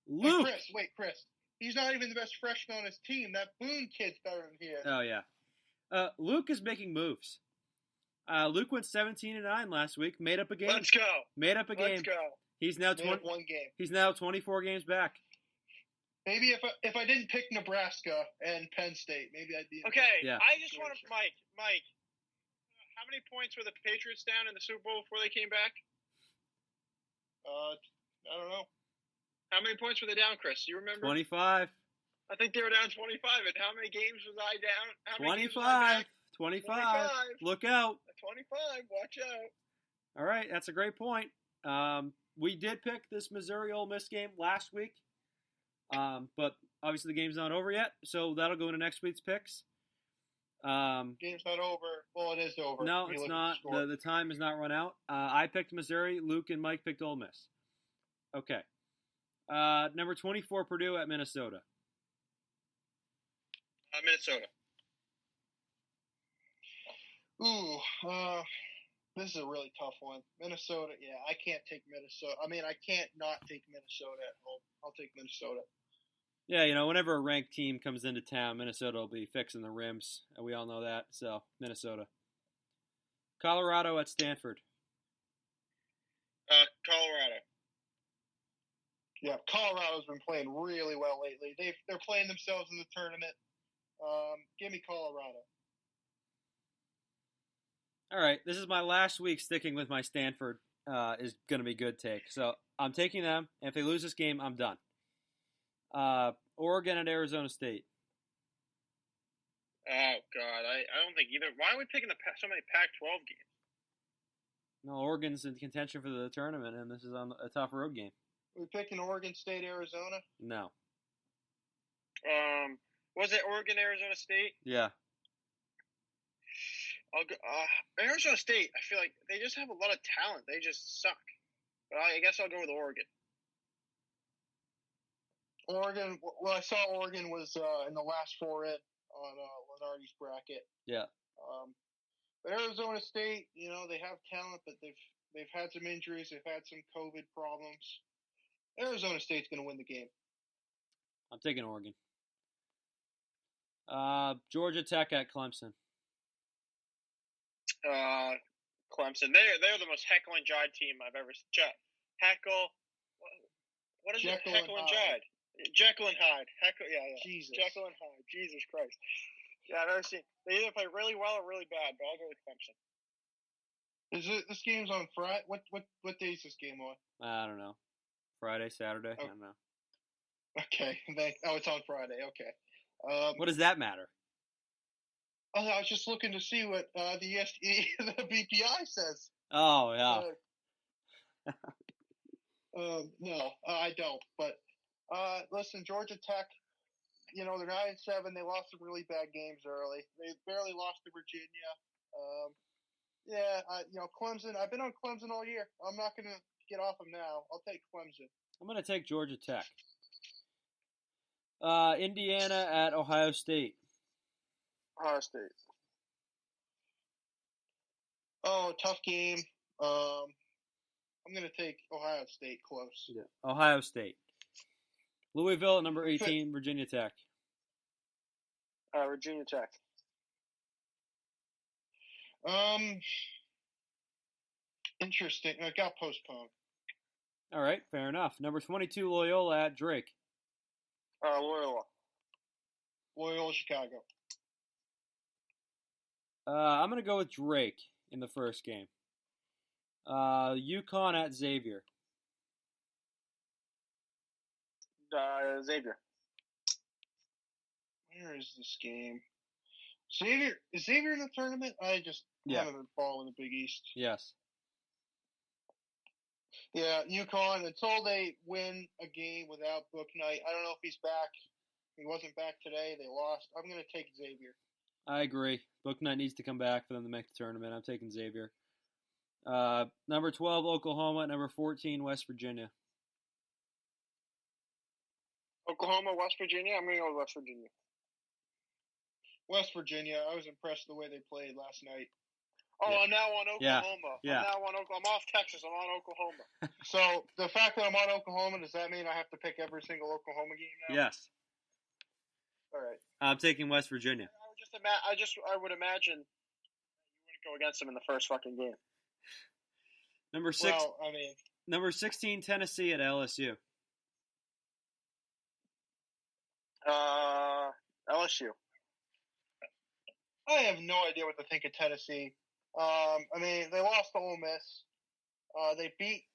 Luke! Chris. He's not even the best freshman on his team. That Boone kid's better than he is. Oh, yeah. Luke is making moves. Luke went 17-9 last week, made up a game. Let's go. Made up a game. Let's go. He's now 1 game. He's now 24 games back. Maybe if I didn't pick Nebraska and Penn State, maybe I'd be. Okay. Yeah. I just want to, Mike. How many points were the Patriots down in the Super Bowl before they came back? I don't know. How many points were they down, Chris? Do you remember? 25. I think they were down 25. And how many games was I down? 25. 25. Look out. 25. Watch out. All right. That's a great point. We did pick this Missouri Ole Miss game last week. But obviously the game's not over yet. So that'll go into next week's picks. Game's not over. Well, it is over. No, it's not. The time has not run out. I picked Missouri. Luke and Mike picked Ole Miss. Okay. Number 24, Purdue at Minnesota. Minnesota. Ooh, this is a really tough one. Minnesota, yeah, I can't take Minnesota. I mean, I can't not take Minnesota at home. I'll take Minnesota. Yeah, whenever a ranked team comes into town, Minnesota will be fixing the rims. We all know that. So, Minnesota. Colorado at Stanford. Colorado. Yeah, Colorado's been playing really well lately. They're playing themselves in the tournament. Give me Colorado. All right, this is my last week sticking with my Stanford is going to be good take. So, I'm taking them, and if they lose this game, I'm done. Oregon and Arizona State. Oh, God. I don't think either. Why are we picking so many Pac-12 games? No, Oregon's in contention for the tournament, and this is on a tough road game. Are we picking Oregon State, Arizona? No. Was it Oregon, Arizona State? Yeah. I'll go, Arizona State, I feel like they just have a lot of talent. They just suck. But I guess I'll go with Oregon. Oregon. Well, I saw Oregon was in the last four in on Lenardi's bracket. Yeah. But Arizona State, they have talent, but they've had some injuries. They've had some COVID problems. Arizona State's going to win the game. I'm taking Oregon. Georgia Tech at Clemson. Clemson. They're the most Heckle and Jive team I've ever seen. Heckle. What is Jekyll it? Heckle and Jive. Jekyll and Hyde. Heckle. Yeah. Jesus. Jekyll and Hyde. Jesus Christ. Yeah, I've never seen. They either play really well or really bad, but I'll go with Clemson. This game's on Friday? What day is this game on? I don't know. Friday, Saturday. Oh. I don't know. Okay. It's on Friday. Okay. What does that matter? I was just looking to see what the BPI says. Oh yeah. No, I don't. But listen, Georgia Tech. They're 9-7. They lost some really bad games early. They barely lost to Virginia. Clemson. I've been on Clemson all year. I'm not going to get off them now. I'll take Clemson. I'm going to take Georgia Tech. Indiana at Ohio State. Ohio State. Oh, tough game. I'm going to take Ohio State close. Yeah. Ohio State. Louisville at number 18, Virginia Tech. Virginia Tech. Interesting. It got postponed. All right, fair enough. Number 22, Loyola at Drake. Loyola. Loyola, Chicago. I'm going to go with Drake in the first game. UConn at Xavier. Xavier. Where is this game? Xavier is Xavier in the tournament? I just haven't been following the Big East. Yes. Yeah, UConn, until they win a game without Book Knight. I don't know if he's back. He wasn't back today. They lost. I'm going to take Xavier. I agree. Book Knight needs to come back for them to make the tournament. I'm taking Xavier. Number 12, Oklahoma. Number 14, West Virginia. Oklahoma, West Virginia. I'm going to go with West Virginia. West Virginia. I was impressed the way they played last night. Oh, yeah. I'm now on Oklahoma. Yeah. I'm off Texas. I'm on Oklahoma. So the fact that I'm on Oklahoma, does that mean I have to pick every single Oklahoma game now? Yes. All right. I'm taking West Virginia. I would imagine you wouldn't go against them in the first fucking game. Number 16, Tennessee at LSU. LSU. I have no idea what to think of Tennessee. They lost to Ole Miss. They beat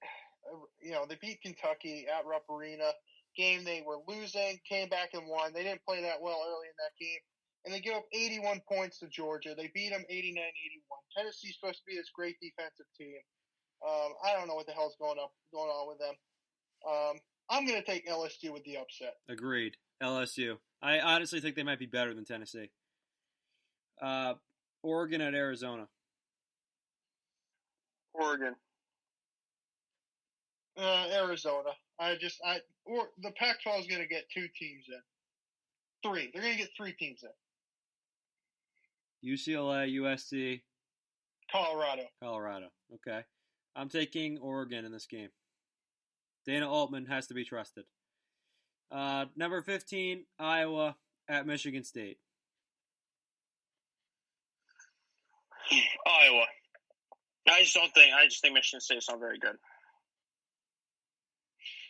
Kentucky at Rupp Arena. Game they were losing, came back and won. They didn't play that well early in that game. And they give up 81 points to Georgia. They beat them 89-81. Tennessee's supposed to be this great defensive team. I don't know what the hell's going on with them. I'm going to take LSU with the upset. Agreed. LSU. I honestly think they might be better than Tennessee. Oregon at Arizona. Oregon. Arizona. The Pac-12 is going to get 2 teams in. 3. They're going to get 3 teams in. UCLA, USC. Colorado. Okay. I'm taking Oregon in this game. Dana Altman has to be trusted. Number 15, Iowa at Michigan State. Iowa. I just think Michigan State's not very good.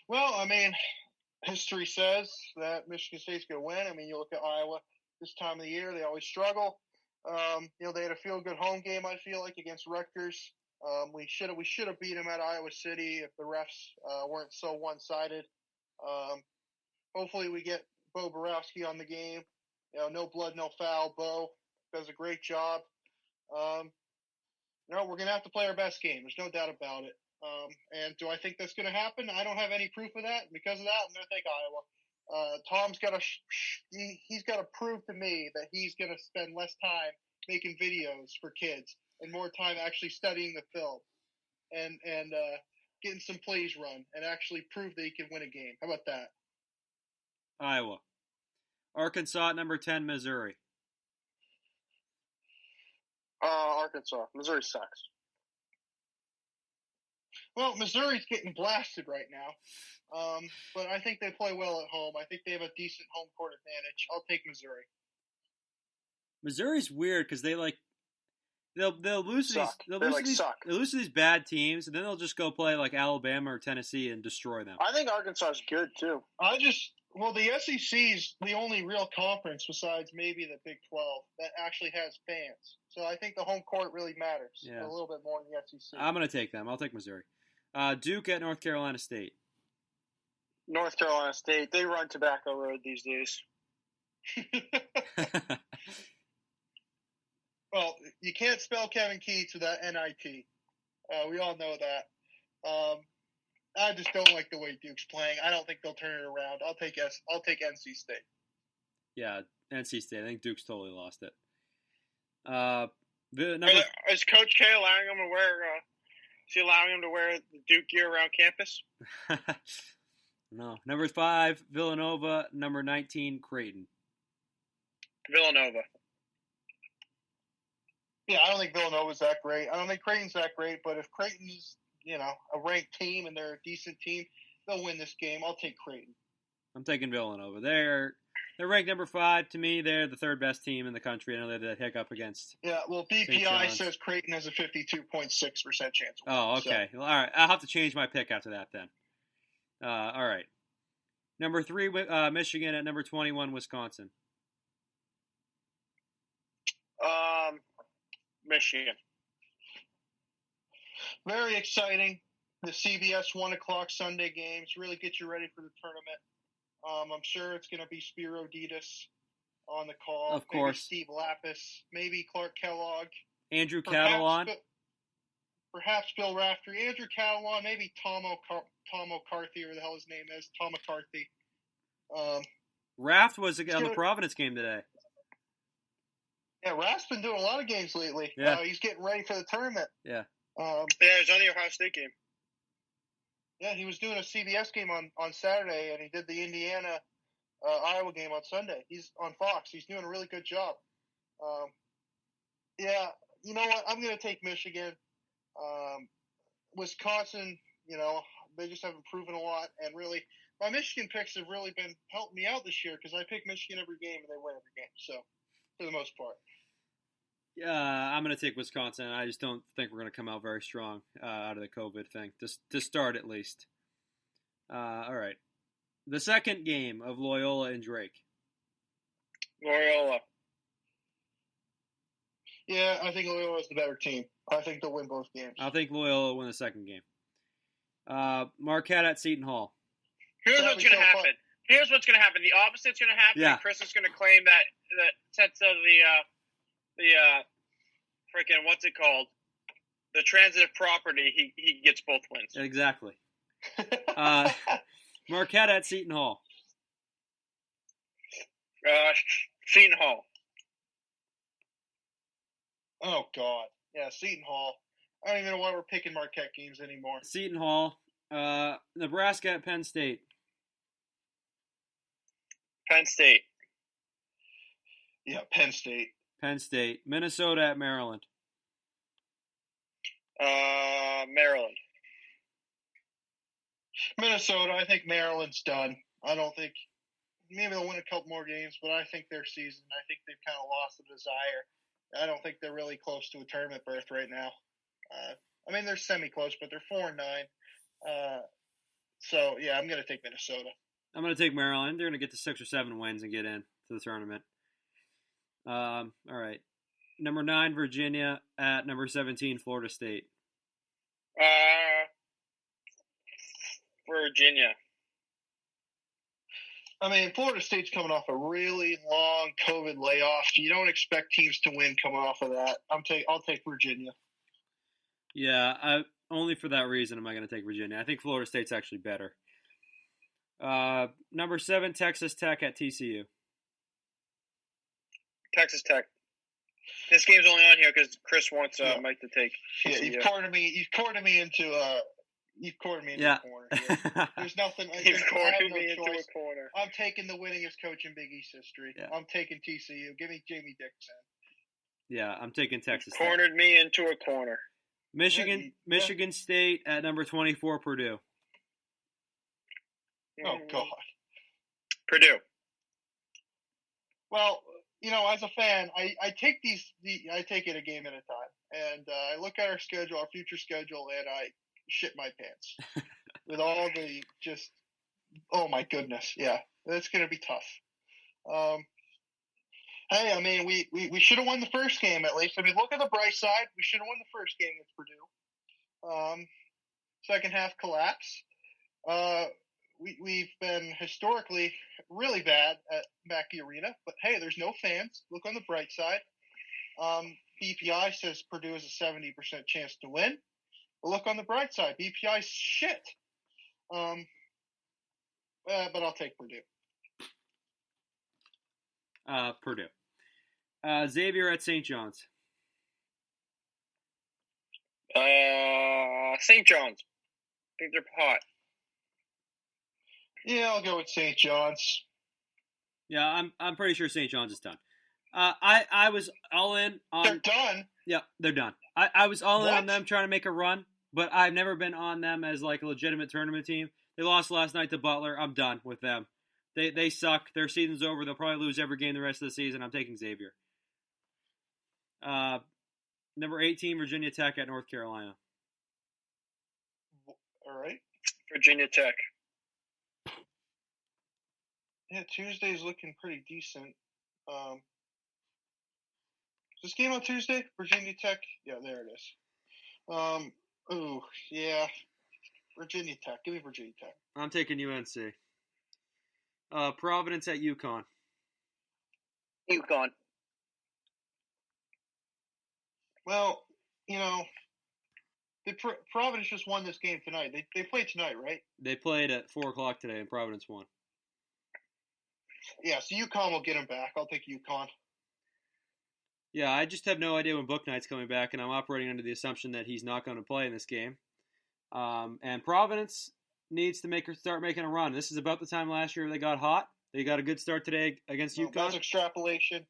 Well, history says that Michigan State's going to win. You look at Iowa this time of the year, they always struggle. They had a feel-good home game, I feel like, against Rutgers. We should have beat them at Iowa City if the refs weren't so one-sided. Hopefully we get Bo Borowski on the game. No blood, no foul. Bo does a great job. We're going to have to play our best game. There's no doubt about it. And do I think that's going to happen? I don't have any proof of that. Because of that, I'm going to take Iowa. Tom's got to he's got to prove to me that he's going to spend less time making videos for kids and more time actually studying the film and getting some plays run and actually prove that he can win a game. How about that? Iowa. Arkansas at number 10, Missouri. Arkansas. Missouri sucks. Well, Missouri's getting blasted right now, but I think they play well at home. I think they have a decent home court advantage. I'll take Missouri. Missouri's weird because they'll lose Suck. They'll lose to these bad teams, and then they'll just go play like Alabama or Tennessee and destroy them. I think Arkansas is good too. The SEC's the only real conference besides maybe the Big 12 that actually has fans. So I think the home court really matters a little bit more than the SEC. I'm going to take them. I'll take Missouri. Duke at North Carolina State. North Carolina State. They run Tobacco Road these days. Well, you can't spell Kevin Keats without NIT. We all know that. I just don't like the way Duke's playing. I don't think they'll turn it around. I'll take NC State. Yeah, NC State. I think Duke's totally lost it. Is Coach K allowing him to wear? Is he allowing him to wear the Duke gear around campus? No. Number 5, Villanova. Number 19, Creighton. Villanova. Yeah, I don't think Villanova's that great. I don't think Creighton's that great. But if Creighton is, a ranked team and they're a decent team, they'll win this game. I'll take Creighton. I'm taking Villanova. They're ranked number 5. To me, they're the third best team in the country. I know they had that hiccup against. Yeah, well, BPI says Creighton has a 52.6% chance. Oh, okay. So. Well, all right. I'll have to change my pick after that then. All right. Number 3, Michigan. At number 21, Wisconsin. Michigan. Very exciting. The CBS 1 o'clock Sunday games really get you ready for the tournament. I'm sure it's going to be Spiro Ditas on the call. Of course. Maybe Steve Lapis. Maybe Clark Kellogg. Andrew Catalon. Perhaps Bill Raftery. Andrew Catalon. Maybe Tom McCarthy, or the hell his name is. Tom McCarthy. Raft was on the Providence game today. Yeah, Raft's been doing a lot of games lately. Yeah. He's getting ready for the tournament. Yeah. He's on the Ohio State game. Yeah, he was doing a CBS game on Saturday, and he did the Indiana Iowa game on Sunday. He's on Fox. He's doing a really good job. Yeah, you know what? I'm going to take Michigan. Wisconsin, they just haven't proven a lot. And really, my Michigan picks have really been helping me out this year because I pick Michigan every game, and they win every game. So, for the most part. I'm going to take Wisconsin. I just don't think we're going to come out very strong out of the COVID thing, to start at least. All right. The second game of Loyola and Drake. Loyola. Yeah, I think Loyola's the better team. I think they'll win both games. I think Loyola will win the second game. Marquette at Seton Hall. Here's what's going to happen. Here's what's going to happen. The opposite's going to happen. Yeah. Chris is going to claim that sets of the freaking, what's it called? The transitive property, he gets both wins. Exactly. Marquette at Seton Hall. Seton Hall. Oh, God. Yeah, Seton Hall. I don't even know why we're picking Marquette games anymore. Seton Hall. Nebraska at Penn State. Penn State. Yeah, Penn State. Penn State. Minnesota at Maryland. Maryland. Minnesota. I think Maryland's done. I don't think maybe they'll win a couple more games, but I think their season. I think they've kind of lost the desire. I don't think they're really close to a tournament berth right now. I mean, they're semi-close, but they're 4-9. So yeah, I'm going to take Minnesota. I'm going to take Maryland. They're going to get to 6 or 7 wins and get in to the tournament. All right. Number 9, Virginia at number 17, Florida State. Virginia. I mean, Florida State's coming off a really long COVID layoff. You don't expect teams to win coming off of that. I'll take Virginia. Yeah, only for that reason am I going to take Virginia. I think Florida State's actually better. Number 7, Texas Tech at TCU. Texas Tech. This game's only on here because Chris wants Mike to take TCU. Yeah, you've cornered me into a corner. Here. There's nothing. You've cornered me into a corner. I'm taking the winningest coach in Big East history. Yeah. I'm taking TCU. Give me Jamie Dixon. Yeah, I'm taking Texas Tech. Cornered me into a corner. Michigan State at number 24, Purdue. Oh, God. Purdue. Well, as a fan, I take I take it a game at a time. And I look at our schedule, our future schedule, and I shit my pants. With all the oh my goodness. Yeah, that's going to be tough. Hey, I mean, we should have won the first game at least. I mean, look at the bright side. We should have won the first game against Purdue. Second half collapse. We've been historically really bad at Mackey Arena, but hey, there's no fans. Look on the bright side. BPI says Purdue has a 70% chance to win. But look on the bright side. BPI's shit. But I'll take Purdue. Purdue. Xavier at St. John's. St. John's. I think they're hot. Yeah, I'll go with St. John's. Yeah, I'm pretty sure St. John's is done. I was all in on. They're done. Yeah, they're done. I was all in on them trying to make a run, but I've never been on them as like a legitimate tournament team. They lost last night to Butler. I'm done with them. They suck. Their season's over. They'll probably lose every game the rest of the season. I'm taking Xavier. Number 18, Virginia Tech at North Carolina. All right. Virginia Tech. Yeah, Tuesday's looking pretty decent. Is this game on Tuesday? Virginia Tech? Yeah, there it is. Oh, yeah. Virginia Tech. Give me Virginia Tech. I'm taking UNC. Providence at UConn. UConn. Well, Providence just won this game tonight. They played tonight, right? They played at 4 o'clock today, and Providence won. Yeah, so UConn will get him back. I'll take UConn. Yeah, I just have no idea when Bouknight's coming back, and I'm operating under the assumption that he's not going to play in this game. And Providence needs to start making a run. This is about the time last year they got hot. They got a good start today against UConn. That's extrapolation.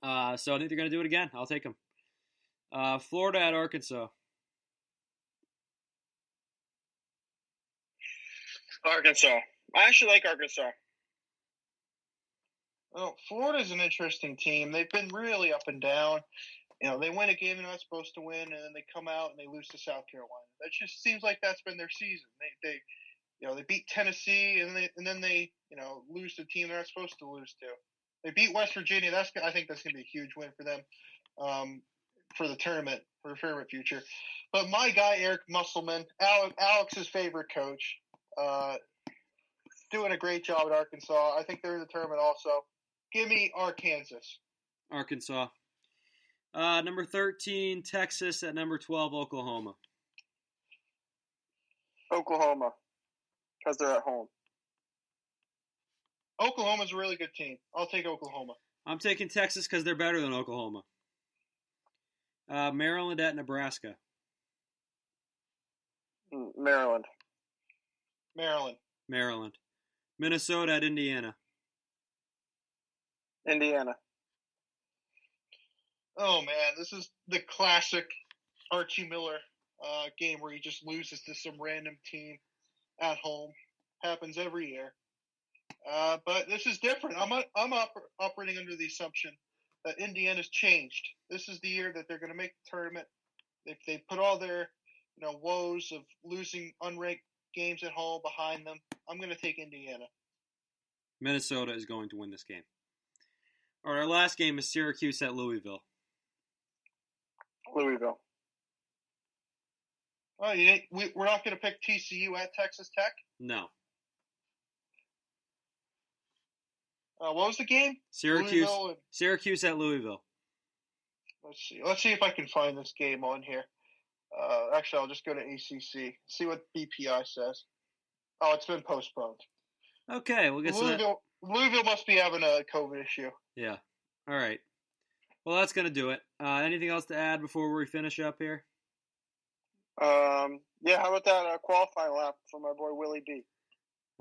So I think they're going to do it again. I'll take them. Florida at Arkansas. Arkansas. I actually like Arkansas. Well, Florida's an interesting team. They've been really up and down. They win a game they're not supposed to win, and then they come out and they lose to South Carolina. That just seems like that's been their season. They beat Tennessee, and then they lose to a team they're not supposed to lose to. They beat West Virginia. I think that's going to be a huge win for them for the tournament future. But my guy Eric Musselman, Alex's favorite coach, doing a great job at Arkansas. I think they're in the tournament also. Give me Arkansas. Number 13, Texas at number 12, Oklahoma. Oklahoma, because they're at home. Oklahoma's a really good team. I'll take Oklahoma. I'm taking Texas because they're better than Oklahoma. Maryland at Nebraska. Maryland. Minnesota at Indiana. Indiana. Oh, man, this is the classic Archie Miller game where he just loses to some random team at home. Happens every year. But this is different. I'm operating under the assumption that Indiana's changed. This is the year that they're going to make the tournament. If they put all their woes of losing unranked games at home behind them, I'm going to take Indiana. Minnesota is going to win this game. All right, our last game is Syracuse at Louisville. Louisville. Oh, we're not going to pick TCU at Texas Tech? No. What was the game? Syracuse at Louisville. Let's see if I can find this game on here. Actually, I'll just go to ACC. See what BPI says. Oh, it's been postponed. Okay, we'll get to that. Louisville must be having a COVID issue. Yeah. All right. Well, that's going to do it. Anything else to add before we finish up here? Yeah, how about that qualifying lap for my boy Willie B?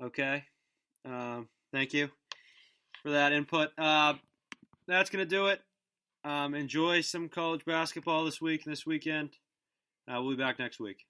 Okay. Thank you for that input. That's going to do it. Enjoy some college basketball this week and this weekend. We'll be back next week.